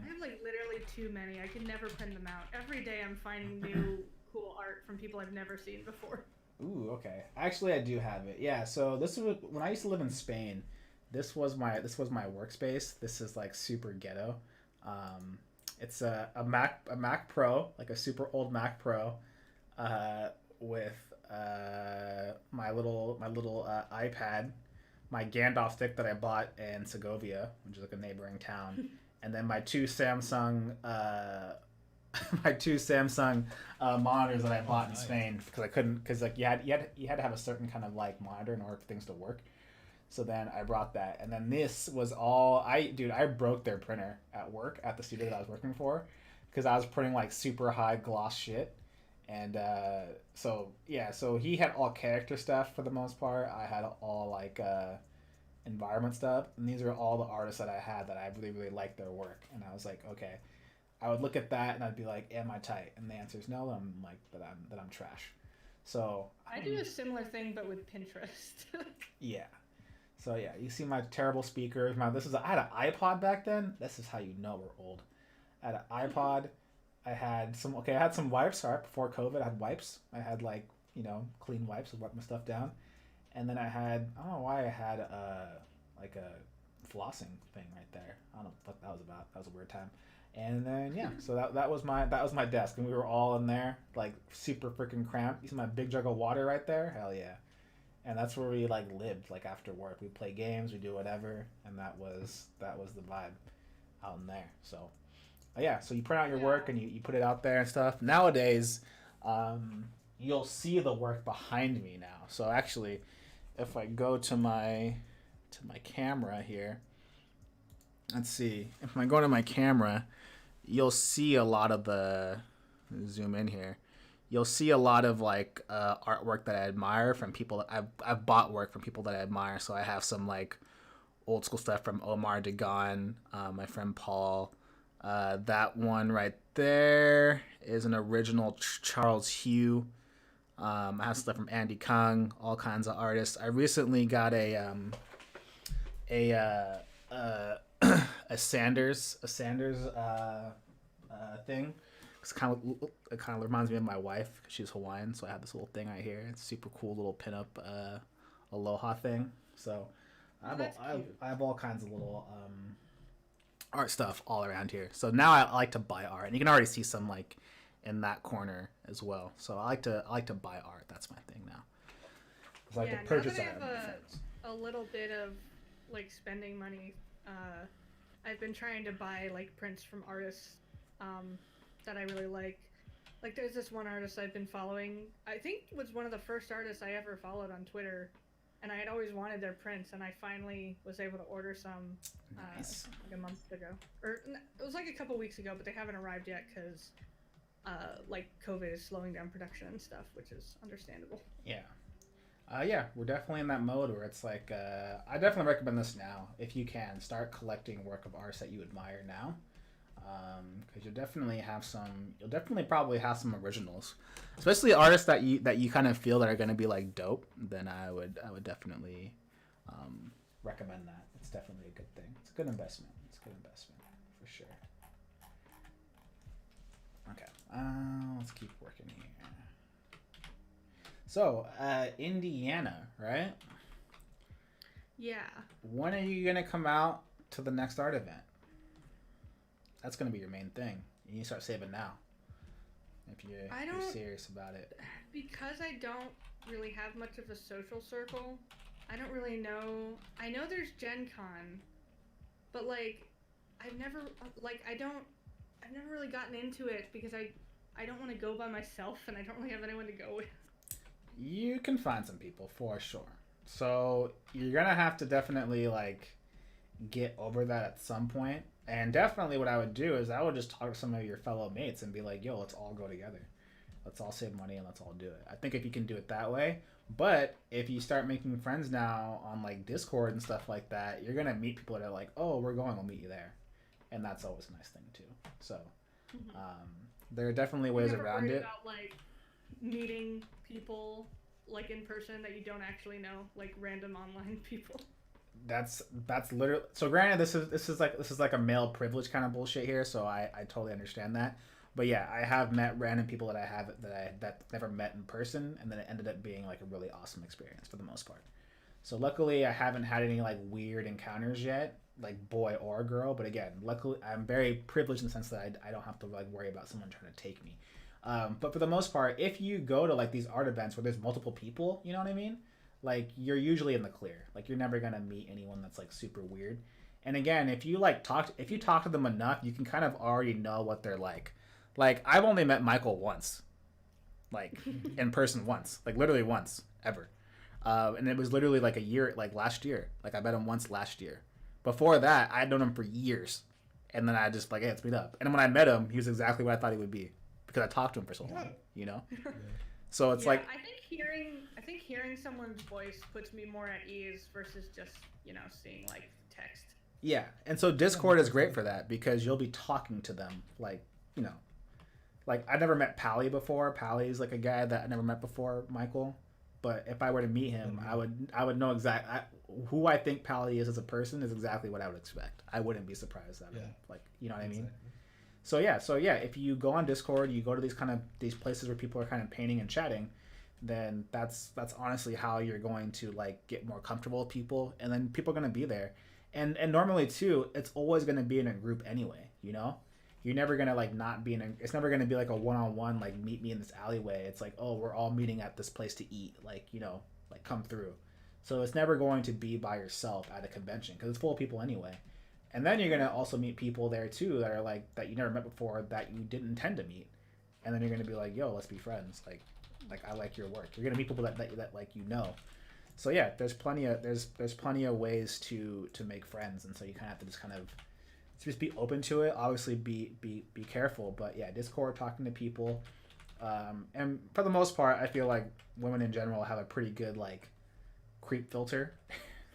have like literally too many. I can never print them out. Every day I'm finding new cool art from people I've never seen before. Ooh, okay. Actually, I do have it. Yeah. So this was when I used to live in Spain. This was my workspace. This is like super ghetto. It's a Mac Pro, like a super old Mac Pro, with my little iPad, my Gandalf stick that I bought in Segovia, which is like a neighboring town, and then my two Samsung monitors that I bought in Spain because like you had to have a certain kind of like monitor in order for things to work. So then I brought that, and then this was all I broke their printer at work at the studio that I was working for, because I was printing like super high gloss shit, And so he had all character stuff for the most part. I had all like environment stuff, and these are all the artists that I had that I really really liked their work. And I was like, okay, I would look at that and I'd be like, am I tight? And the answer is no. I'm like that I'm trash. So I do a similar thing, but with Pinterest. yeah. So yeah, you see my terrible speakers. I had an iPod back then. This is how you know we're old. I had an iPod. I had some wipes. All right, before COVID, I had wipes. I had like clean wipes to wipe my stuff down, and then I don't know why I had like a flossing thing right there. I don't know what that was about. That was a weird time. And then so that was my desk, and we were all in there like super freaking cramped. You see my big jug of water right there? Hell yeah. And that's where we like lived like after work. We play games, we do whatever, and that was the vibe out in there. So so you print out your work and you put it out there and stuff. Nowadays, you'll see the work behind me now. So actually, if I go to my camera here, let's see. If I go to my camera, you'll see a lot of zoom in here. You'll see a lot of like artwork that I admire from people. I've bought work from people that I admire. So I have some like old school stuff from Omar Dagan, my friend Paul. That one right there is an original Charles Hugh. I have stuff from Andy Kung, all kinds of artists. I recently got a Sanders thing. It kind of reminds me of my wife because she's Hawaiian, so I have this little thing right here. It's a super cool little pinup aloha thing. So I have all kinds of little art stuff all around here. So now I like to buy art, and you can already see some like in that corner as well. So I like to buy art. That's my thing now. I like to purchase now art. that I have a little bit of like spending money, I've been trying to buy like prints from artists that I really like. Like there's this one artist I've been following. I think was one of the first artists I ever followed on Twitter, and I had always wanted their prints, and I finally was able to order some Nice. like a month ago, or it was like a couple weeks ago, but they haven't arrived yet because like COVID is slowing down production and stuff, which is understandable. Yeah. We're definitely in that mode where it's like, I definitely recommend this now. If you can, start collecting work of artists that you admire now. Because you'll definitely probably have some originals, especially artists that you kind of feel that are going to be like dope. Then I would definitely recommend that. It's definitely a good thing. It's a good investment. For sure. Okay, let's keep working here. So, Indiana, right? Yeah. When are you gonna come out to the next art event? That's gonna be your main thing. You need to start saving now. If you're serious about it. Because I don't really have much of a social circle, I don't really know. I know there's Gen Con, but like, I've never really gotten into it because I don't want to go by myself, and I don't really have anyone to go with. You can find some people for sure. So you're gonna have to definitely like get over that at some point. And definitely what I would do is I would just talk to some of your fellow mates and be like, yo, let's all go together. Let's all save money and let's all do it. I think if you can do it that way. But if you start making friends now on like Discord and stuff like that, you're gonna meet people that are like, oh, we're going, we'll meet you there. And that's always a nice thing too. So there are definitely ways around it. About like meeting people like in person that you don't actually know, like random online people. That's literally, so granted this is like a male privilege kind of bullshit here, so I totally understand that. But yeah, I have met random people that never met in person, and then it ended up being like a really awesome experience for the most part. So luckily I haven't had any like weird encounters yet, like boy or girl, but again, luckily I'm very privileged in the sense that I don't have to like worry about someone trying to take me. But for the most part, if you go to like these art events where there's multiple people, you know what I mean? Like you're usually in the clear. Like you're never gonna meet anyone that's like super weird. And again, if you talk to them enough, you can kind of already know what they're like. Like I've only met Michael once, like in person once, like literally once ever. And it was literally like a year, like last year. Like I met him once last year. Before that, I had known him for years. And then I just like, hey, let's meet up. And when I met him, he was exactly what I thought he would be. because I talked to him for so long, you know. Yeah. So it's like, I think hearing someone's voice puts me more at ease versus just, seeing like text. yeah, and so Discord is great for that because you'll be talking to them, like, like I never met Pally before. Pally's like a guy that I never met before, Michael. But if I were to meet him, I would know who I think Pally is as a person is exactly what I would expect. I wouldn't be surprised at him. Like, you know what I mean? So yeah, if you go on Discord, you go to these places where people are kind of painting and chatting, then that's honestly how you're going to like get more comfortable with people, and then people are going to be there. And normally too, it's always going to be in a group anyway, you know? You're never going to like not be it's never going to be like a one-on-one like meet me in this alleyway. It's like, oh, we're all meeting at this place to eat, like, like come through. So it's never going to be by yourself at a convention because it's full of people anyway. And then you're going to also meet people there too that are like that you never met before that you didn't intend to meet. And then you're going to be like, yo, let's be friends. Like I like your work. You're going to meet people that like So yeah, there's plenty of ways to make friends, and so you kind of have to just be open to it. Obviously be careful, but yeah, Discord, talking to people. And for the most part, I feel like women in general have a pretty good like creep filter.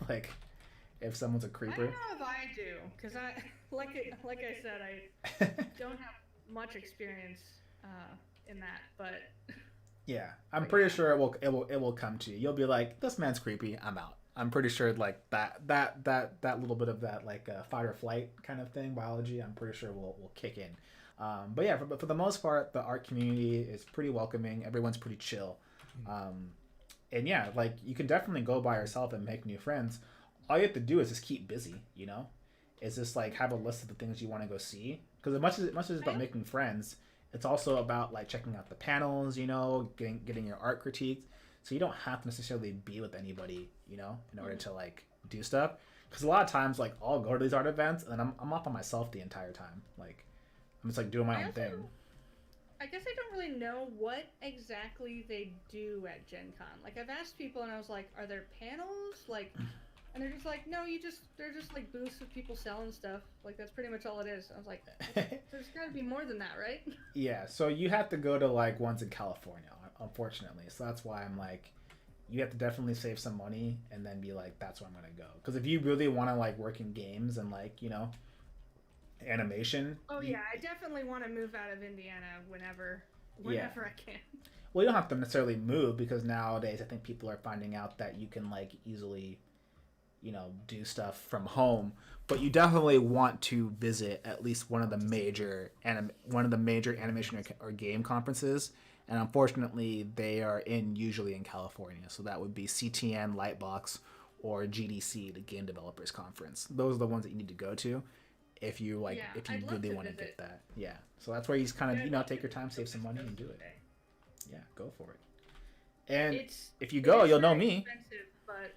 Like if someone's a creeper. I don't know if I do, because I like I said, I don't have much experience in that, but yeah, I'm pretty sure it will come to you. You'll be like, this man's creepy, I'm out. I'm pretty sure like that little bit of that like fight or flight kind of thing, biology, I'm pretty sure will kick in. But yeah, for the most part, the art community is pretty welcoming. Everyone's pretty chill. And yeah, like you can definitely go by yourself and make new friends. All you have to do is just keep busy, It's just like have a list of the things you want to go see. Because as much as it's about making friends, it's also about like checking out the panels, getting your art critiqued. So you don't have to necessarily be with anybody, in order to like do stuff. Because a lot of times, like I'll go to these art events and then I'm off by myself the entire time. Like I'm just like doing my own thing. I guess I don't really know what exactly they do at Gen Con. Like I've asked people and I was like, are there panels? Like, and they're just like, no, they're just like booths with people selling stuff. Like that's pretty much all it is. I was like, there's gotta be more than that, right? Yeah, so you have to go to like ones in California, unfortunately. So that's why I'm like, you have to definitely save some money and then be like, that's where I'm gonna go. Because if you really want to like work in games and like, animation. Oh yeah, I definitely want to move out of Indiana whenever I can. Well, you don't have to necessarily move because nowadays I think people are finding out that you can like easily, do stuff from home. But you definitely want to visit at least one of the major animation or game conferences. And unfortunately, they are usually in California. So that would be CTN, Lightbox, or GDC, the Game Developers Conference. Those are the ones that you need to go to if you really want to get that. Yeah. So that's where you just kind of take your time, save some money, and do it. Yeah, go for it. And if you go, you'll know me. But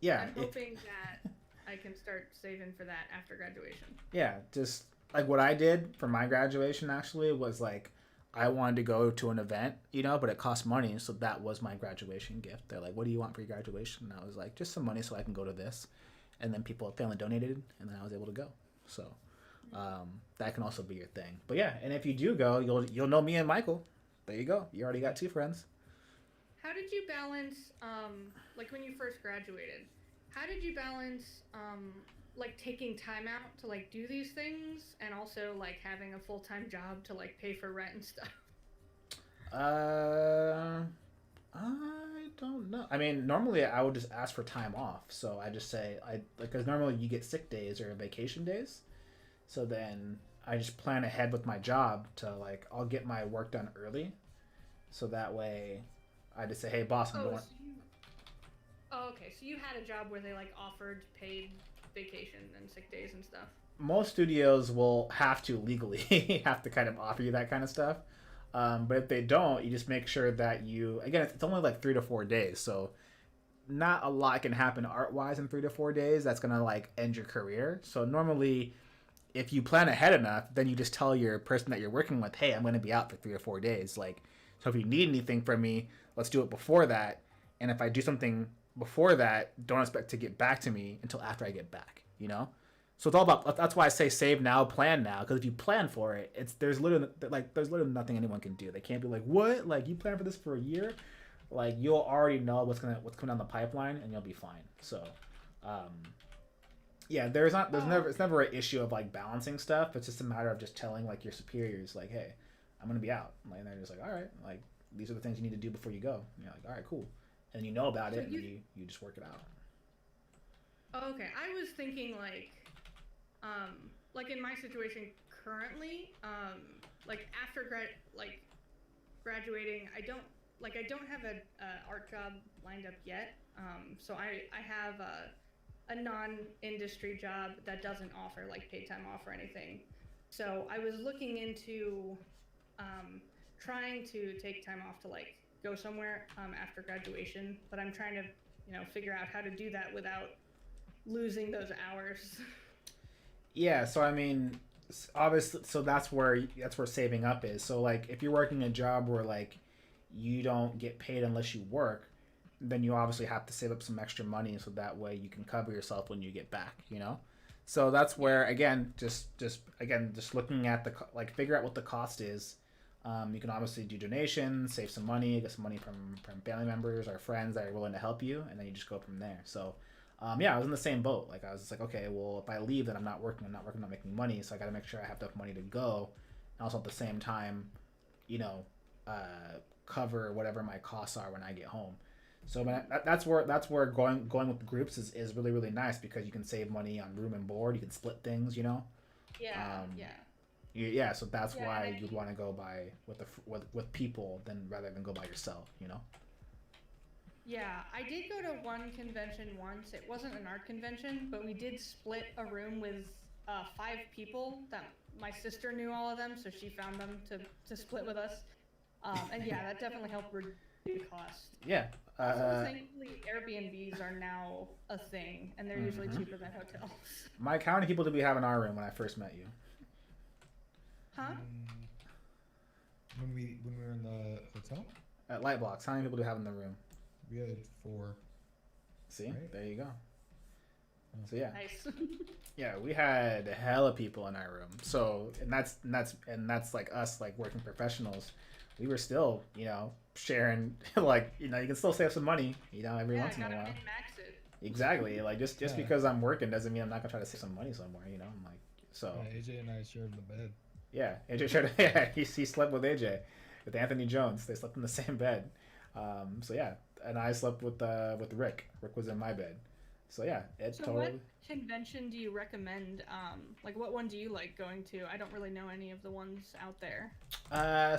yeah, I'm hoping that I can start saving for that after graduation. Yeah, just like what I did for my graduation actually was like I wanted to go to an event, but it cost money, so that was my graduation gift. They're like, "What do you want for your graduation?" And I was like, "Just some money so I can go to this." And then people family donated, and then I was able to go. So that can also be your thing. But yeah, and if you do go, you'll know me and Michael. There you go. You already got two friends. How did you balance, like when you first graduated, how did you balance, like taking time out to like do these things and also like having a full-time job to like pay for rent and stuff? I don't know. I mean, normally I would just ask for time off. So I just say, because normally you get sick days or vacation days. So then I just plan ahead with my job to like, I'll get my work done early. So that way I just say, hey boss, I'm going. Okay. So you had a job where they like offered paid vacation and sick days and stuff. Most studios will have to legally have to kind of offer you that kind of stuff. But if they don't, you just make sure that it's only like 3 to 4 days. So not a lot can happen art-wise in 3 to 4 days. That's going to like end your career. So normally if you plan ahead enough, then you just tell your person that you're working with, hey, I'm going to be out for 3 or 4 days. Like, so if you need anything from me, let's do it before that. And if I do something before that, don't expect to get back to me until after I get back, So it's all about. That's why I say save now, plan now. Because if you plan for it, there's literally nothing anyone can do. They can't be like, what? Like you plan for this for a year? Like you'll already know what's coming down the pipeline, and you'll be fine. So, um, yeah, it's never an issue of like balancing stuff. It's just a matter of just telling like your superiors like, hey, I'm gonna be out. Like, and they're just like, all right, like these are the things you need to do before you go. And you're like, all right, cool. And you know about it, and you just work it out. Oh, okay, I was thinking like in my situation currently, like after graduating, I don't have a art job lined up yet. So I have a non-industry job that doesn't offer like paid time off or anything. So I was looking into trying to take time off to like go somewhere after graduation, but I'm trying to figure out how to do that without losing those hours. Yeah, so I mean, obviously, so that's where saving up is. So like, if you're working a job where like you don't get paid unless you work, then you obviously have to save up some extra money so that way you can cover yourself when you get back. So that's where again, just looking at figure out what the cost is. You can obviously do donations, save some money, get some money from family members or friends that are willing to help you, and then you just go from there. So. Yeah, I was in the same boat. Like I was just like, okay, well, if I leave, then I'm not working, not making money. So I got to make sure I have enough money to go, and also at the same time, cover whatever my costs are when I get home. So that's where going with groups is really really nice because you can save money on room and board. You can split things, Yeah. Yeah. So that's why you'd want to go with people rather than go by yourself. Yeah, I did go to one convention once. It wasn't an art convention, but we did split a room with 5 people. That my sister knew all of them, so she found them to split with us. And yeah, that definitely helped reduce the cost. Yeah. Also, thankfully, Airbnbs are now a thing, and they're usually cheaper than hotels. Mike, how many people did we have in our room when I first met you? Huh? When we were in the hotel? At Lightbox, how many people do we have in the room? We had 4. See, right? There you go. So yeah, Nice. yeah, we had hella people in our room. So and that's like us like working professionals. We were still sharing like you can still save some money every once in a while. Min-max it. Exactly. Like just because I'm working doesn't mean I'm not gonna try to save some money somewhere. I'm like so. Yeah, AJ and I shared the bed. Yeah, AJ shared. Yeah, he slept with AJ, with Anthony Jones. They slept in the same bed. So yeah. And I slept with Rick. Rick was in my bed. So yeah, What convention do you recommend? Like what one do you like going to? I don't really know any of the ones out there.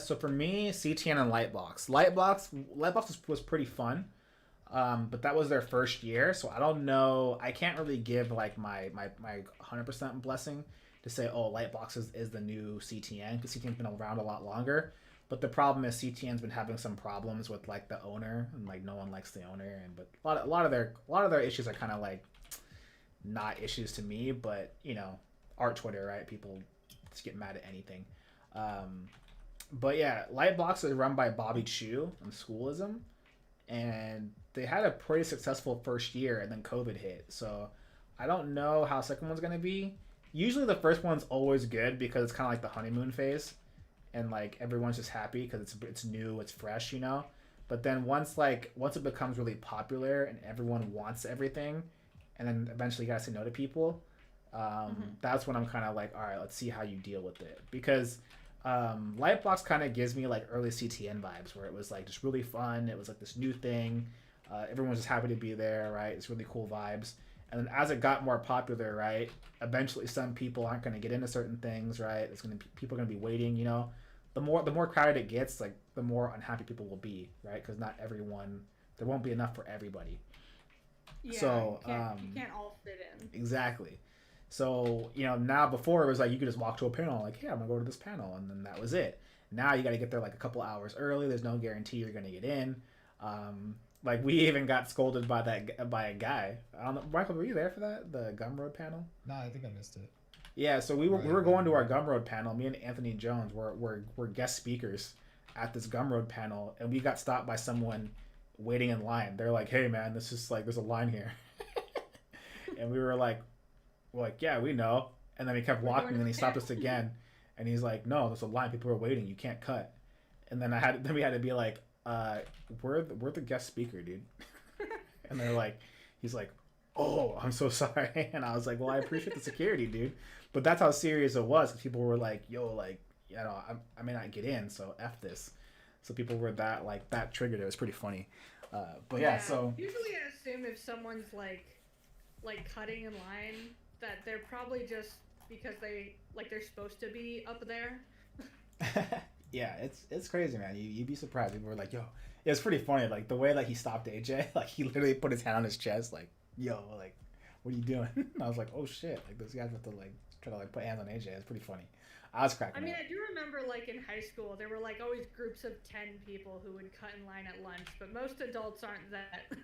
So for me, CTN and Lightbox. Lightbox was pretty fun. But that was their first year, so I don't know. I can't really give like my 100% blessing to say, oh, Lightbox is the new CTN because CTN's been around a lot longer. But the problem is CTN's been having some problems with like the owner and like no one likes the owner but a lot of their issues are kind of like not issues to me, but art Twitter, right? People just get mad at anything. But yeah, Lightbox is run by Bobby Chu and Schoolism, and they had a pretty successful first year and then COVID hit. So I don't know how the second one's gonna be. Usually the first one's always good because it's kind of like the honeymoon phase. And like everyone's just happy because it's new, it's fresh, But then once it becomes really popular and everyone wants everything, and then eventually you gotta say no to people, that's when I'm kind of like, all right, let's see how you deal with it. Because Lightbox kind of gives me like early CTN vibes where it was like just really fun. It was like this new thing. Everyone's just happy to be there, right? It's really cool vibes. And then as it got more popular, right, eventually some people aren't going to get into certain things, right? People are going to be waiting, The more crowded it gets, like the more unhappy people will be, right? Because not everyone, there won't be enough for everybody. Yeah, so you can't all fit in. Exactly. So now before it was like you could just walk to a panel, like, hey, I'm gonna go to this panel, and then that was it. Now you got to get there like a couple hours early. There's no guarantee you're gonna get in. Like we even got scolded by a guy. I don't know, Michael, were you there for that? The Gumroad panel? No, I think I missed it. Yeah, so we were going to our Gumroad panel. Me and Anthony Jones were guest speakers at this Gumroad panel, and we got stopped by someone waiting in line. They're like, "Hey, man, this is like there's a line here," and we were like, we're like, yeah, we know. And then he kept We're walking, going and he to stopped us again, and he's like, no, there's a line. People are waiting. You can't cut. And then we had to be like, we're the guest speaker, dude. And they're like, he's like, oh, I'm so sorry. And I was like, well, I appreciate the security, dude. But that's how serious it was. People were like, yo, like, you know, I may not get in, so F this. So people were that triggered. It was pretty funny. But yeah, so. Usually I assume if someone's like cutting in line that they're probably just because they're supposed to be up there. Yeah, it's crazy, man. You'd be surprised. People were like, yo, it was pretty funny. Like the way like he stopped AJ, like he literally put his hand on his chest, like, yo, like, what are you doing? And I was like, oh shit, like those guys have to like try to like put hands on AJ. It's pretty funny. I was cracking up. I do remember like in high school there were like always groups of 10 people who would cut in line at lunch, but most adults aren't that.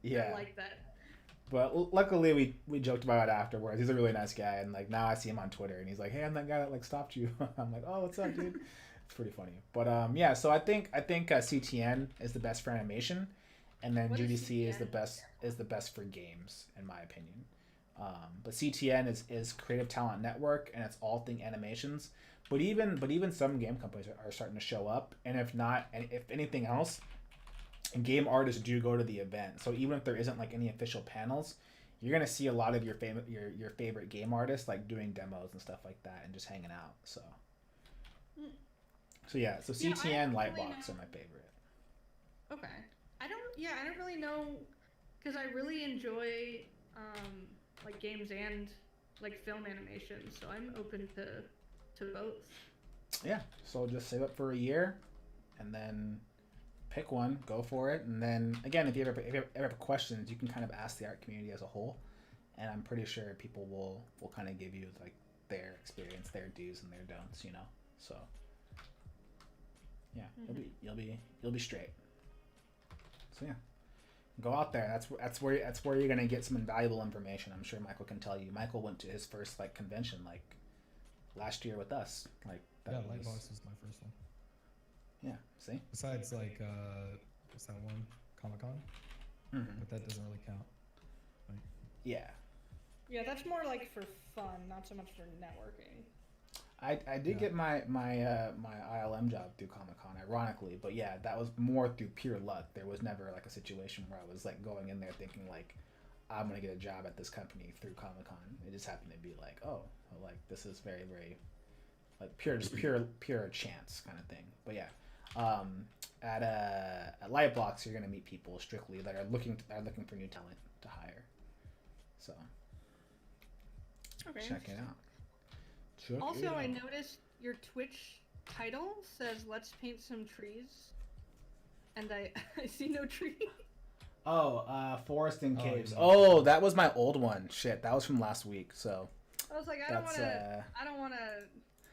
Yeah. Like that. But luckily we joked about it afterwards. He's a really nice guy, and like now I see him on Twitter, and he's like, hey, I'm that guy that like stopped you. I'm like, oh, what's up, dude? It's pretty funny. But yeah, so I think CTN is the best for animation, and then What is GDC CTN? is the best for games in my opinion. But CTN is Creative Talent Network, and it's all thing animations. But even some game companies are starting to show up, and if anything else, game artists do go to the event. So even if there isn't like any official panels, you're gonna see a lot of your favorite game artists like doing demos and stuff like that, and just hanging out. So yeah, so Yeah, I CTN don't Lightbox really are know. my favorite. Okay. I don't really know because I really enjoy like games and like film animation, so I'm open to both. Yeah, so just save up for a year, and then pick one, go for it, and then again, if you ever have questions, you can kind of ask the art community as a whole, and I'm pretty sure people will kind of give you like their experience, their do's and their don'ts, you know. So yeah, you'll be straight. So yeah, go out there. That's where you're gonna get some invaluable information. I'm sure Michael can tell you. Michael went to his first like convention like last year with us. Like that Yeah, was, Lightbox was my first one. yeah. See. Besides, like, what's that one? Comic-Con? Mm-hmm. But that doesn't really count. Right? Yeah. Yeah, that's more like for fun, not so much for networking. I did get my ILM job through Comic Con, ironically, but yeah, that was more through pure luck. There was never like a situation where I was like going in there thinking like I'm gonna get a job at this company through Comic Con. It just happened to be like, oh, well, like this is very very like pure chance kind of thing. But yeah, at Lightbox you're gonna meet people strictly that are looking for new talent to hire. So Okay. check it out. Also, I noticed your Twitch title says "Let's paint some trees," and I see no tree. Oh, Forest and Oh, Caves. yeah. Oh, that was my old one. Shit, that was from last week. So I was like, I don't want to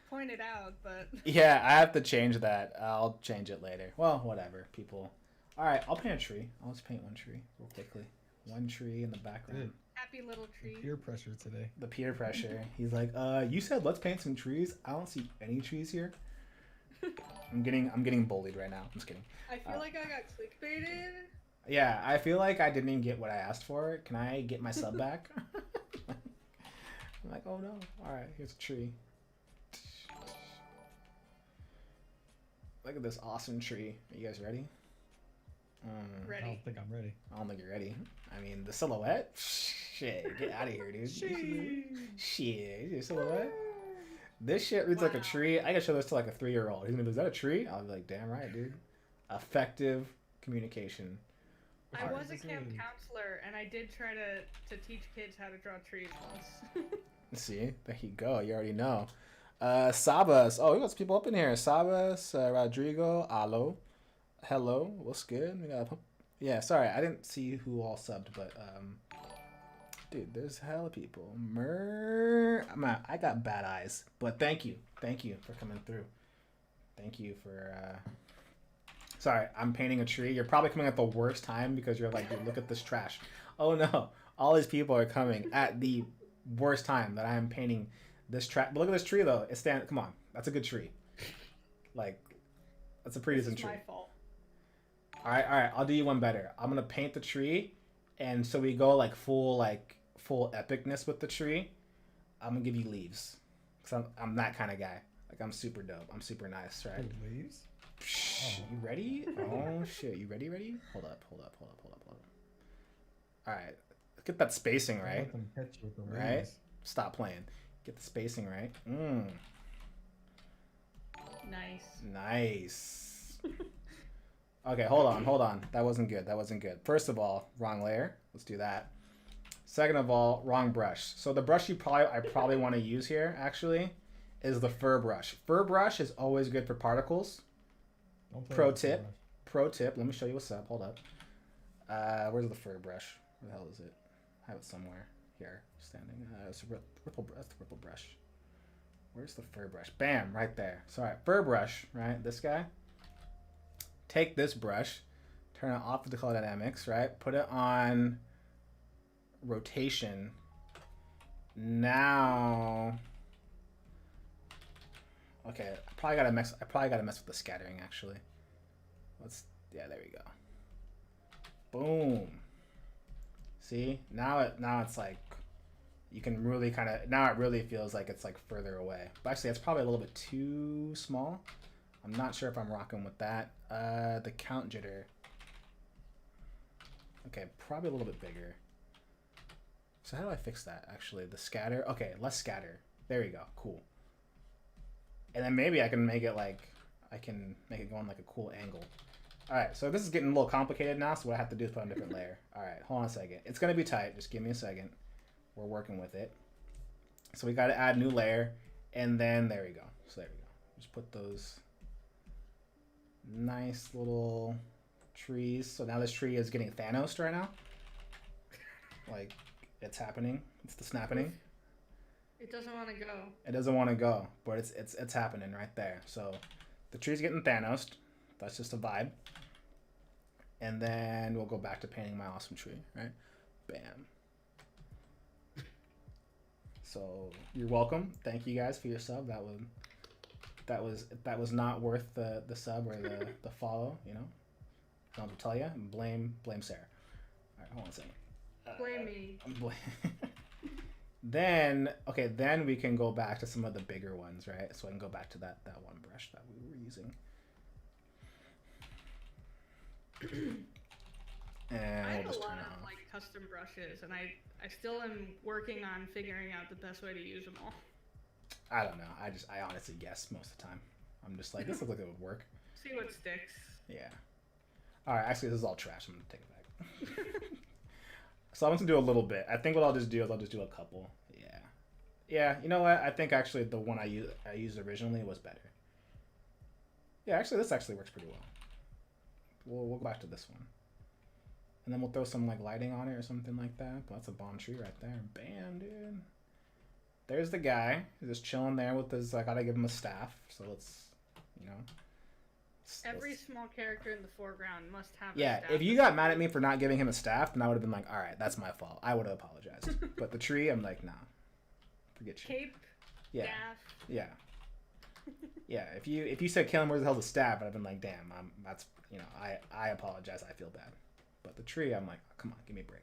point it out, but yeah, I have to change that. I'll change it later. Well, whatever. People. All right, I'll paint a tree. I'll just paint one tree real quickly. One tree in the background. Good. happy little tree. Peer pressure today. The peer pressure. He's like, you said let's paint some trees. I don't see any trees here. I'm getting bullied right now. I'm just kidding. I feel like I got clickbaited. Yeah, I feel like I didn't even get what I asked for. Can I get my sub back? I'm like, oh no. All right, here's a tree. Look at this awesome tree. Are you guys ready? I Ready. don't think I'm ready. I don't think you're ready. I mean, the silhouette? Shit, get out of here, dude. Shit, your silhouette? This shit reads like a Wow. tree. I gotta show this to like a 3-year-old. He's gonna be, is that a tree? I'll be like, damn right, dude. Effective communication. I Alright. was a camp counselor, and I did try to teach kids how to draw trees once. See, there you go. You already know. Sabas. Oh, we got some people up in here. Sabas, Rodrigo, Alo. Hello, what's good? We got, yeah, sorry, I didn't see who all subbed, but dude, there's hella people. I got bad eyes, but thank you for coming through. Thank you for. Sorry, I'm painting a tree. You're probably coming at the worst time because you're like, dude, look at this trash. Oh no, all these people are coming at the worst time that I am painting this trash. But look at this tree though. It's stand. Come on, that's a good tree. Like, that's a pretty This decent is tree. my fault. All right, I'll do you one better. I'm gonna paint the tree, and so we go like full like full epicness with the tree, I'm gonna give you leaves. Cause I'm that kind of guy. Like I'm super dope. I'm super nice, right? Leaves? Psh, Oh. you ready? Oh shit, you ready? Ready? Hold up. All right, get that spacing Don't right. let them catch you with the Right? leaves. Stop playing. Get the spacing right. Nice. Nice. Okay, hold on. That wasn't good. First of all, wrong layer. Let's do that. Second of all, wrong brush. So the brush I probably want to use here actually is the fur brush. Fur brush is always good for particles. Don't play Pro with the tip. brush. Pro tip. Let me show you what's up. Hold up. Where's the fur brush? Where the hell is it? I have it somewhere here. Standing. It's a ripple. That's the ripple brush. Where's the fur brush? Bam, right there. So all right, fur brush. Right, this guy. Take this brush, turn it off with the color dynamics. Right, put it on rotation. Now, okay, I probably gotta mess with the scattering actually. Yeah, there we go. Boom. See, now it's like you can really now it really feels like it's like further away. But actually, it's probably a little bit too small. I'm not sure if I'm rocking with that. The count jitter. Okay, probably a little bit bigger. So how do I fix that, actually? The scatter? Okay, less scatter. There you go. Cool. And then maybe I can make it like, I can make it go on like a cool angle. All right, so this is getting a little complicated now, so what I have to do is put on a different layer. All right, hold on a second. It's going to be tight. Just give me a second. We're working with it. So we got to add new layer, and then there we go. So there we go. Just put those nice little trees. So now this tree is getting Thanos right now. Like, it's happening. It's the snapping. It doesn't want to go. It doesn't want to go, but it's happening right there. So the tree's getting Thanos. That's just a vibe. And then we'll go back to painting my awesome tree, right? Bam. So you're welcome. Thank you guys for your sub. That was not worth the sub or the follow, you know. I don't have to tell you. Blame Sarah. All right, hold on a second. Blame me. Then we can go back to some of the bigger ones, right? So I can go back to that one brush that we were using. And I we'll have just a turn lot it of off. like custom brushes, and I still am working on figuring out the best way to use them all. I don't know. I honestly guess most of the time. I'm just like, this looks like it would work. See what sticks. Yeah. All right. Actually, this is all trash. I'm gonna take it back. So I'm just gonna do a little bit. I think what I'll just do is I'll just do a couple. Yeah. Yeah. You know what? I think actually the one I used originally was better. Yeah. Actually, this actually works pretty well. We'll go back to this one. And then we'll throw some like lighting on it or something like that. But that's a bomb tree right there. Bam, dude. There's the guy. He's just chilling there with his, I gotta give him a staff. So let's, you know. Every small character in the foreground must have Yeah, a staff. if you got mad at me for not giving him a staff, then I would have been like, all right, that's my fault. I would have apologized. But the tree, I'm like, nah. Forget you. Cape, Yeah. staff. Yeah. Yeah, if you said kill him, where's the hell's the staff? I'd have been like, damn, that's, you know, I apologize. I feel bad. But the tree, I'm like, come on, give me a break.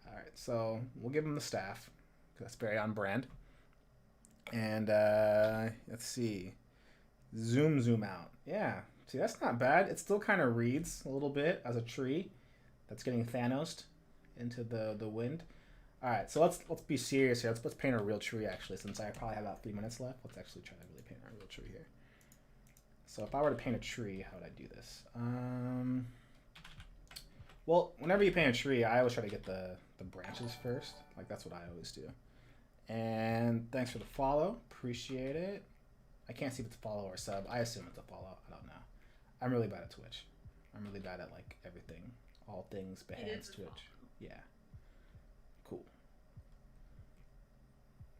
All right, so we'll give him the staff. That's very on brand. And let's see. Zoom out. Yeah. See, that's not bad. It still kind of reads a little bit as a tree that's getting Thanos'd into the wind. All right, so let's be serious here. Let's paint a real tree, actually, since I probably have about 3 minutes left. Let's actually try to really paint a real tree here. So if I were to paint a tree, how would I do this? Well, whenever you paint a tree, I always try to get the branches first. Like, that's what I always do. And thanks for the follow. Appreciate it. I can't see if it's a follow or sub. I assume it's a follow. I don't know. I'm really bad at Twitch. I'm really bad at, like, everything. All things Behance, Twitch. Yeah. Cool.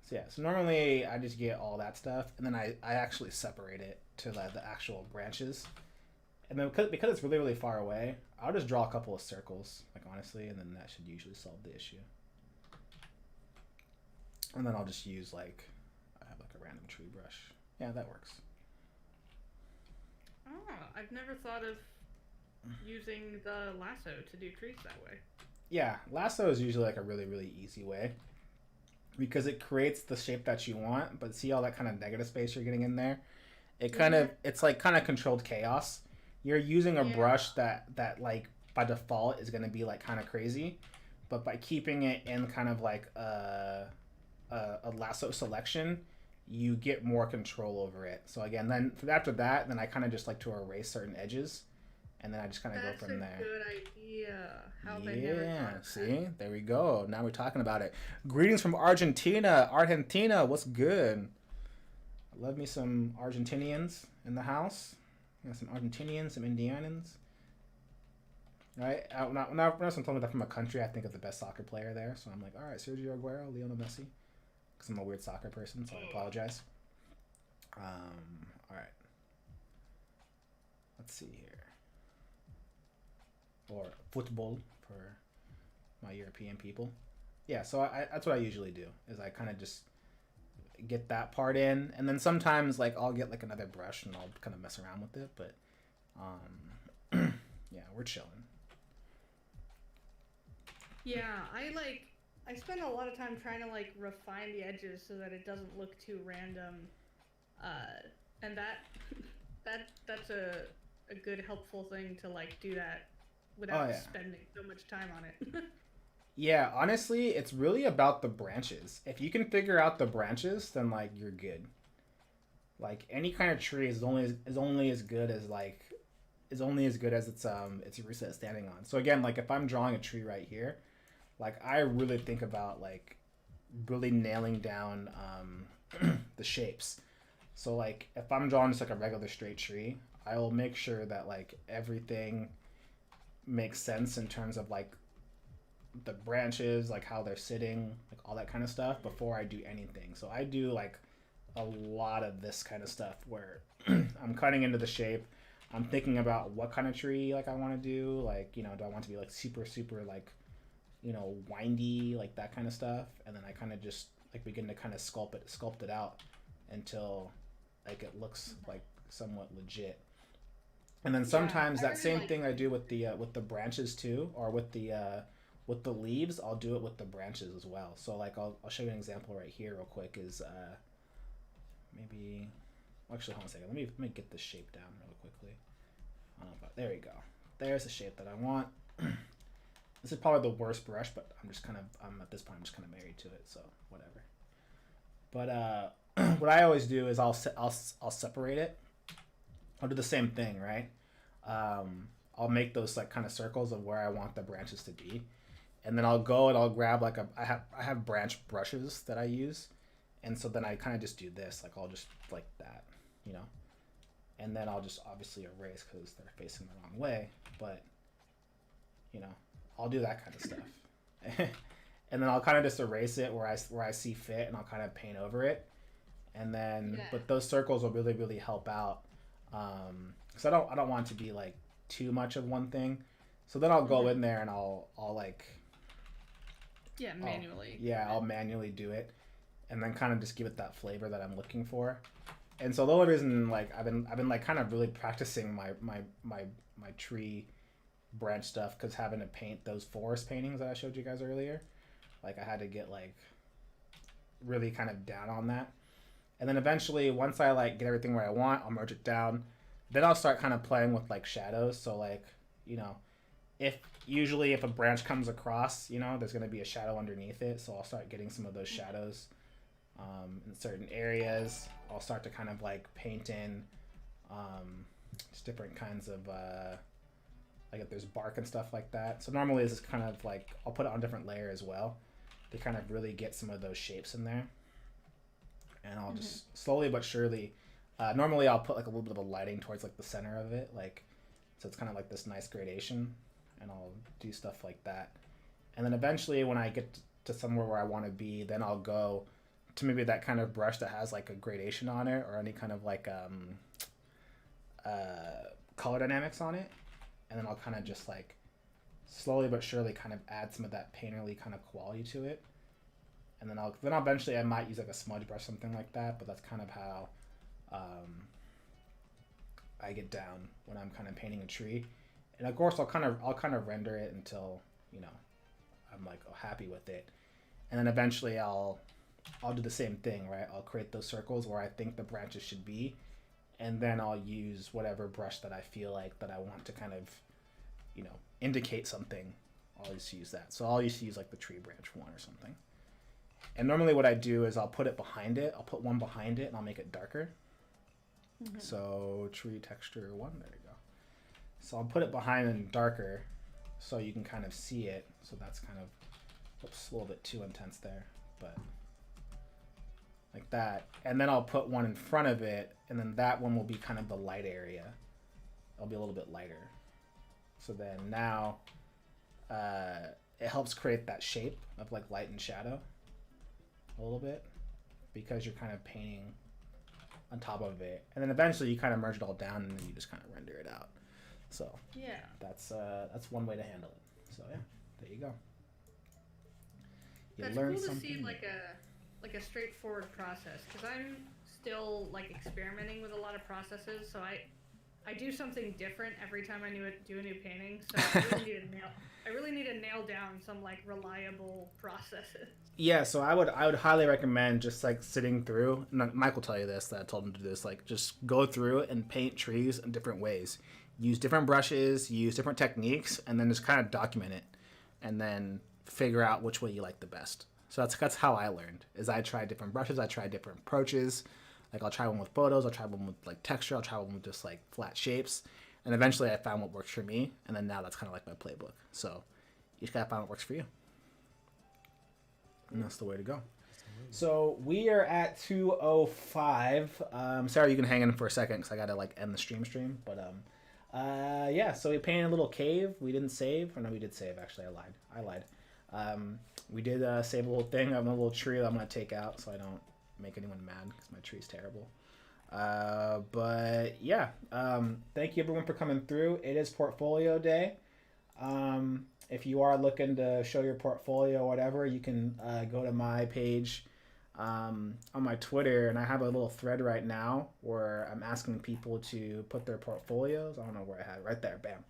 So, yeah. So, normally, I just get all that stuff. And then I actually separate it to the actual branches. And then because it's really, really far away, I'll just draw a couple of circles, like, honestly. And then that should usually solve the issue. And then I'll just use, like, I have, like, a random tree brush. Yeah, that works. Oh, I've never thought of using the lasso to do trees that way. Yeah, lasso is usually like a really really easy way because it creates the shape that you want, but see all that kind of negative space you're getting in there. It kind Yeah. of it's like kind of controlled chaos. You're using a Yeah. brush that like by default is going to be like kind of crazy, but by keeping it in kind of like a lasso selection, you get more control over it. So again, then after that, then I kind of just like to erase certain edges, and then I just kind of go That's a from there. good idea. How have I never Yeah, thought of that? see, there we go. Now we're talking about it. Greetings from Argentina. Argentina, what's good? I love me some Argentinians in the house. You know, some Argentinians, some Indianans. Right? When someone told me that from a country, I think of the best soccer player there. So I'm like, all right, Sergio Aguero, Lionel Messi. Because I'm a weird soccer person, so I apologize. All right. Let's see here. Or football for my European people. Yeah, so that's what I usually do. Is I kind of just get that part in, and then sometimes like I'll get like another brush and I'll kind of mess around with it. But yeah, we're chilling. Yeah, I spend a lot of time trying to like refine the edges so that it doesn't look too random. And that's a good helpful thing to like do that without yeah. spending so much time on it. Yeah, honestly, it's really about the branches. If you can figure out the branches, then like you're good. Like any kind of tree is only as good as like is only as good as its roots that it's standing on. So again, like if I'm drawing a tree right here, like I really think about like really nailing down the shapes. So like if I'm drawing just like a regular straight tree, I will make sure that like everything makes sense in terms of like the branches, like how they're sitting, like all that kind of stuff before I do anything. So I do like a lot of this kind of stuff where I'm cutting into the shape. I'm thinking about what kind of tree like I want to do. Like, you know, do I want to be like super super like, you know, windy, like that kind of stuff, and then I kind of just like begin to kind of sculpt it out until like it looks like somewhat legit. And then Yeah, sometimes I that really same like. thing I do with the branches too, or with the leaves, I'll do it with the branches as well. So like I'll show you an example right here real quick. Is maybe actually hold on a second. Let me get this shape down real quickly. There we go. There's the shape that I want. This is probably the worst brush, but I'm at this point I'm just kind of married to it, so whatever. But what I always do is I'll separate it. I'll do the same thing, right? I'll make those like kind of circles of where I want the branches to be, and then I'll go and I'll grab like I have branch brushes that I use, and so then I kind of just do this, like I'll just like that, you know, and then I'll just obviously erase because they're facing the wrong way, but you know, I'll do that kind of stuff. And then I'll kind of just erase it where I see fit, and I'll kind of paint over it. And then, Yeah. but those circles will really really help out, because I don't want it to be like too much of one thing. So then I'll go in there and I'll like Yeah, manually. I'll manually do it, and then kind of just give it that flavor that I'm looking for. And so the only reason like I've been like kind of really practicing my tree branch stuff because having to paint those forest paintings that I showed you guys earlier, like I had to get like really kind of down on that. And then eventually once I like get everything where I want, I'll merge it down. Then I'll start kind of playing with like shadows. So like, you know, if usually if a branch comes across, you know, there's going to be a shadow underneath it. So I'll start getting some of those shadows in certain areas. I'll start to kind of like paint in just different kinds of like if there's bark and stuff like that. So normally this is kind of like I'll put it on a different layer as well to kind of really get some of those shapes in there. And I'll just slowly but surely. Normally I'll put like a little bit of a lighting towards like the center of it, like so it's kind of like this nice gradation, and I'll do stuff like that. And then eventually when I get to somewhere where I want to be, then I'll go to maybe that kind of brush that has like a gradation on it or any kind of like color dynamics on it, and then I'll kind of just like slowly but surely kind of add some of that painterly kind of quality to it. And then I'll eventually I might use like a smudge brush, something like that, but that's kind of how I get down when I'm kind of painting a tree. And of course I'll kind of render it until, you know, I'm like happy with it. And then eventually I'll do the same thing, right? I'll create those circles where I think the branches should be, and then I'll use whatever brush that I feel like that I want to kind of, indicate something. I'll just use that. So I'll just use like the tree branch one or something. And normally what I do is I'll put it behind it. I'll put one behind it and I'll make it darker. Mm-hmm. So tree texture one, there you go. So I'll put it behind and darker so you can kind of see it. So that's kind of, oops, a little bit too intense there, but like that. And then I'll put one in front of it, and then that one will be kind of the light area. It'll be a little bit lighter. So then now it helps create that shape of like light and shadow a little bit, because you're kind of painting on top of it, and then eventually you kind of merge it all down and then you just kind of render it out. So yeah, that's one way to handle it. So yeah, there you go. That's cool to see like a straightforward process, because I'm still like experimenting with a lot of processes, so I do something different every time I do a new painting. So I really need to nail down some like reliable processes. Yeah, so I would highly recommend just like sitting through. Mike will tell you this, that I told him to do this. Like just go through and paint trees in different ways. Use different brushes, use different techniques, and then just kind of document it, and then figure out which way you like the best. So that's how I learned. Is I tried different brushes, I tried different approaches. Like I'll try one with photos, I'll try one with like texture, I'll try one with just like flat shapes, and eventually I found what works for me, and then now that's kind of like my playbook. So you just gotta find what works for you, and that's the way to go. So we are at 2:05. Sarah, you can hang in for a second because I gotta like end the stream. But yeah. So we painted a little cave. We didn't save, or no, we did save. Actually, I lied. We did save a little thing. I have a little tree that I'm gonna take out so I don't make anyone mad because my tree's terrible. But yeah, thank you everyone for coming through. It is portfolio day. If you are looking to show your portfolio or whatever, you can go to my page on my Twitter, and I have a little thread right now where I'm asking people to put their portfolios. I don't know where I had it. Right there, bam.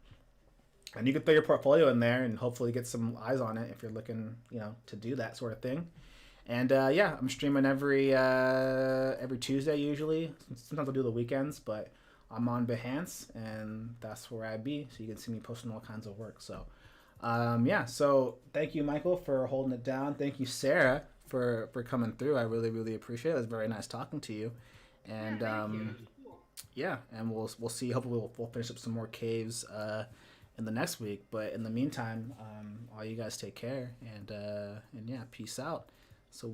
And you can throw your portfolio in there and hopefully get some eyes on it if you're looking, to do that sort of thing. And yeah, I'm streaming every Tuesday usually. Sometimes I'll do the weekends, but I'm on Behance, and that's where I be. So you can see me posting all kinds of work. So yeah, so thank you, Michael, for holding it down. Thank you, Sarah, for coming through. I really, really appreciate it. It was very nice talking to you. And yeah, and we'll see. Hopefully we'll finish up some more caves in the next week. But in the meantime, all you guys take care, and yeah, peace out. So we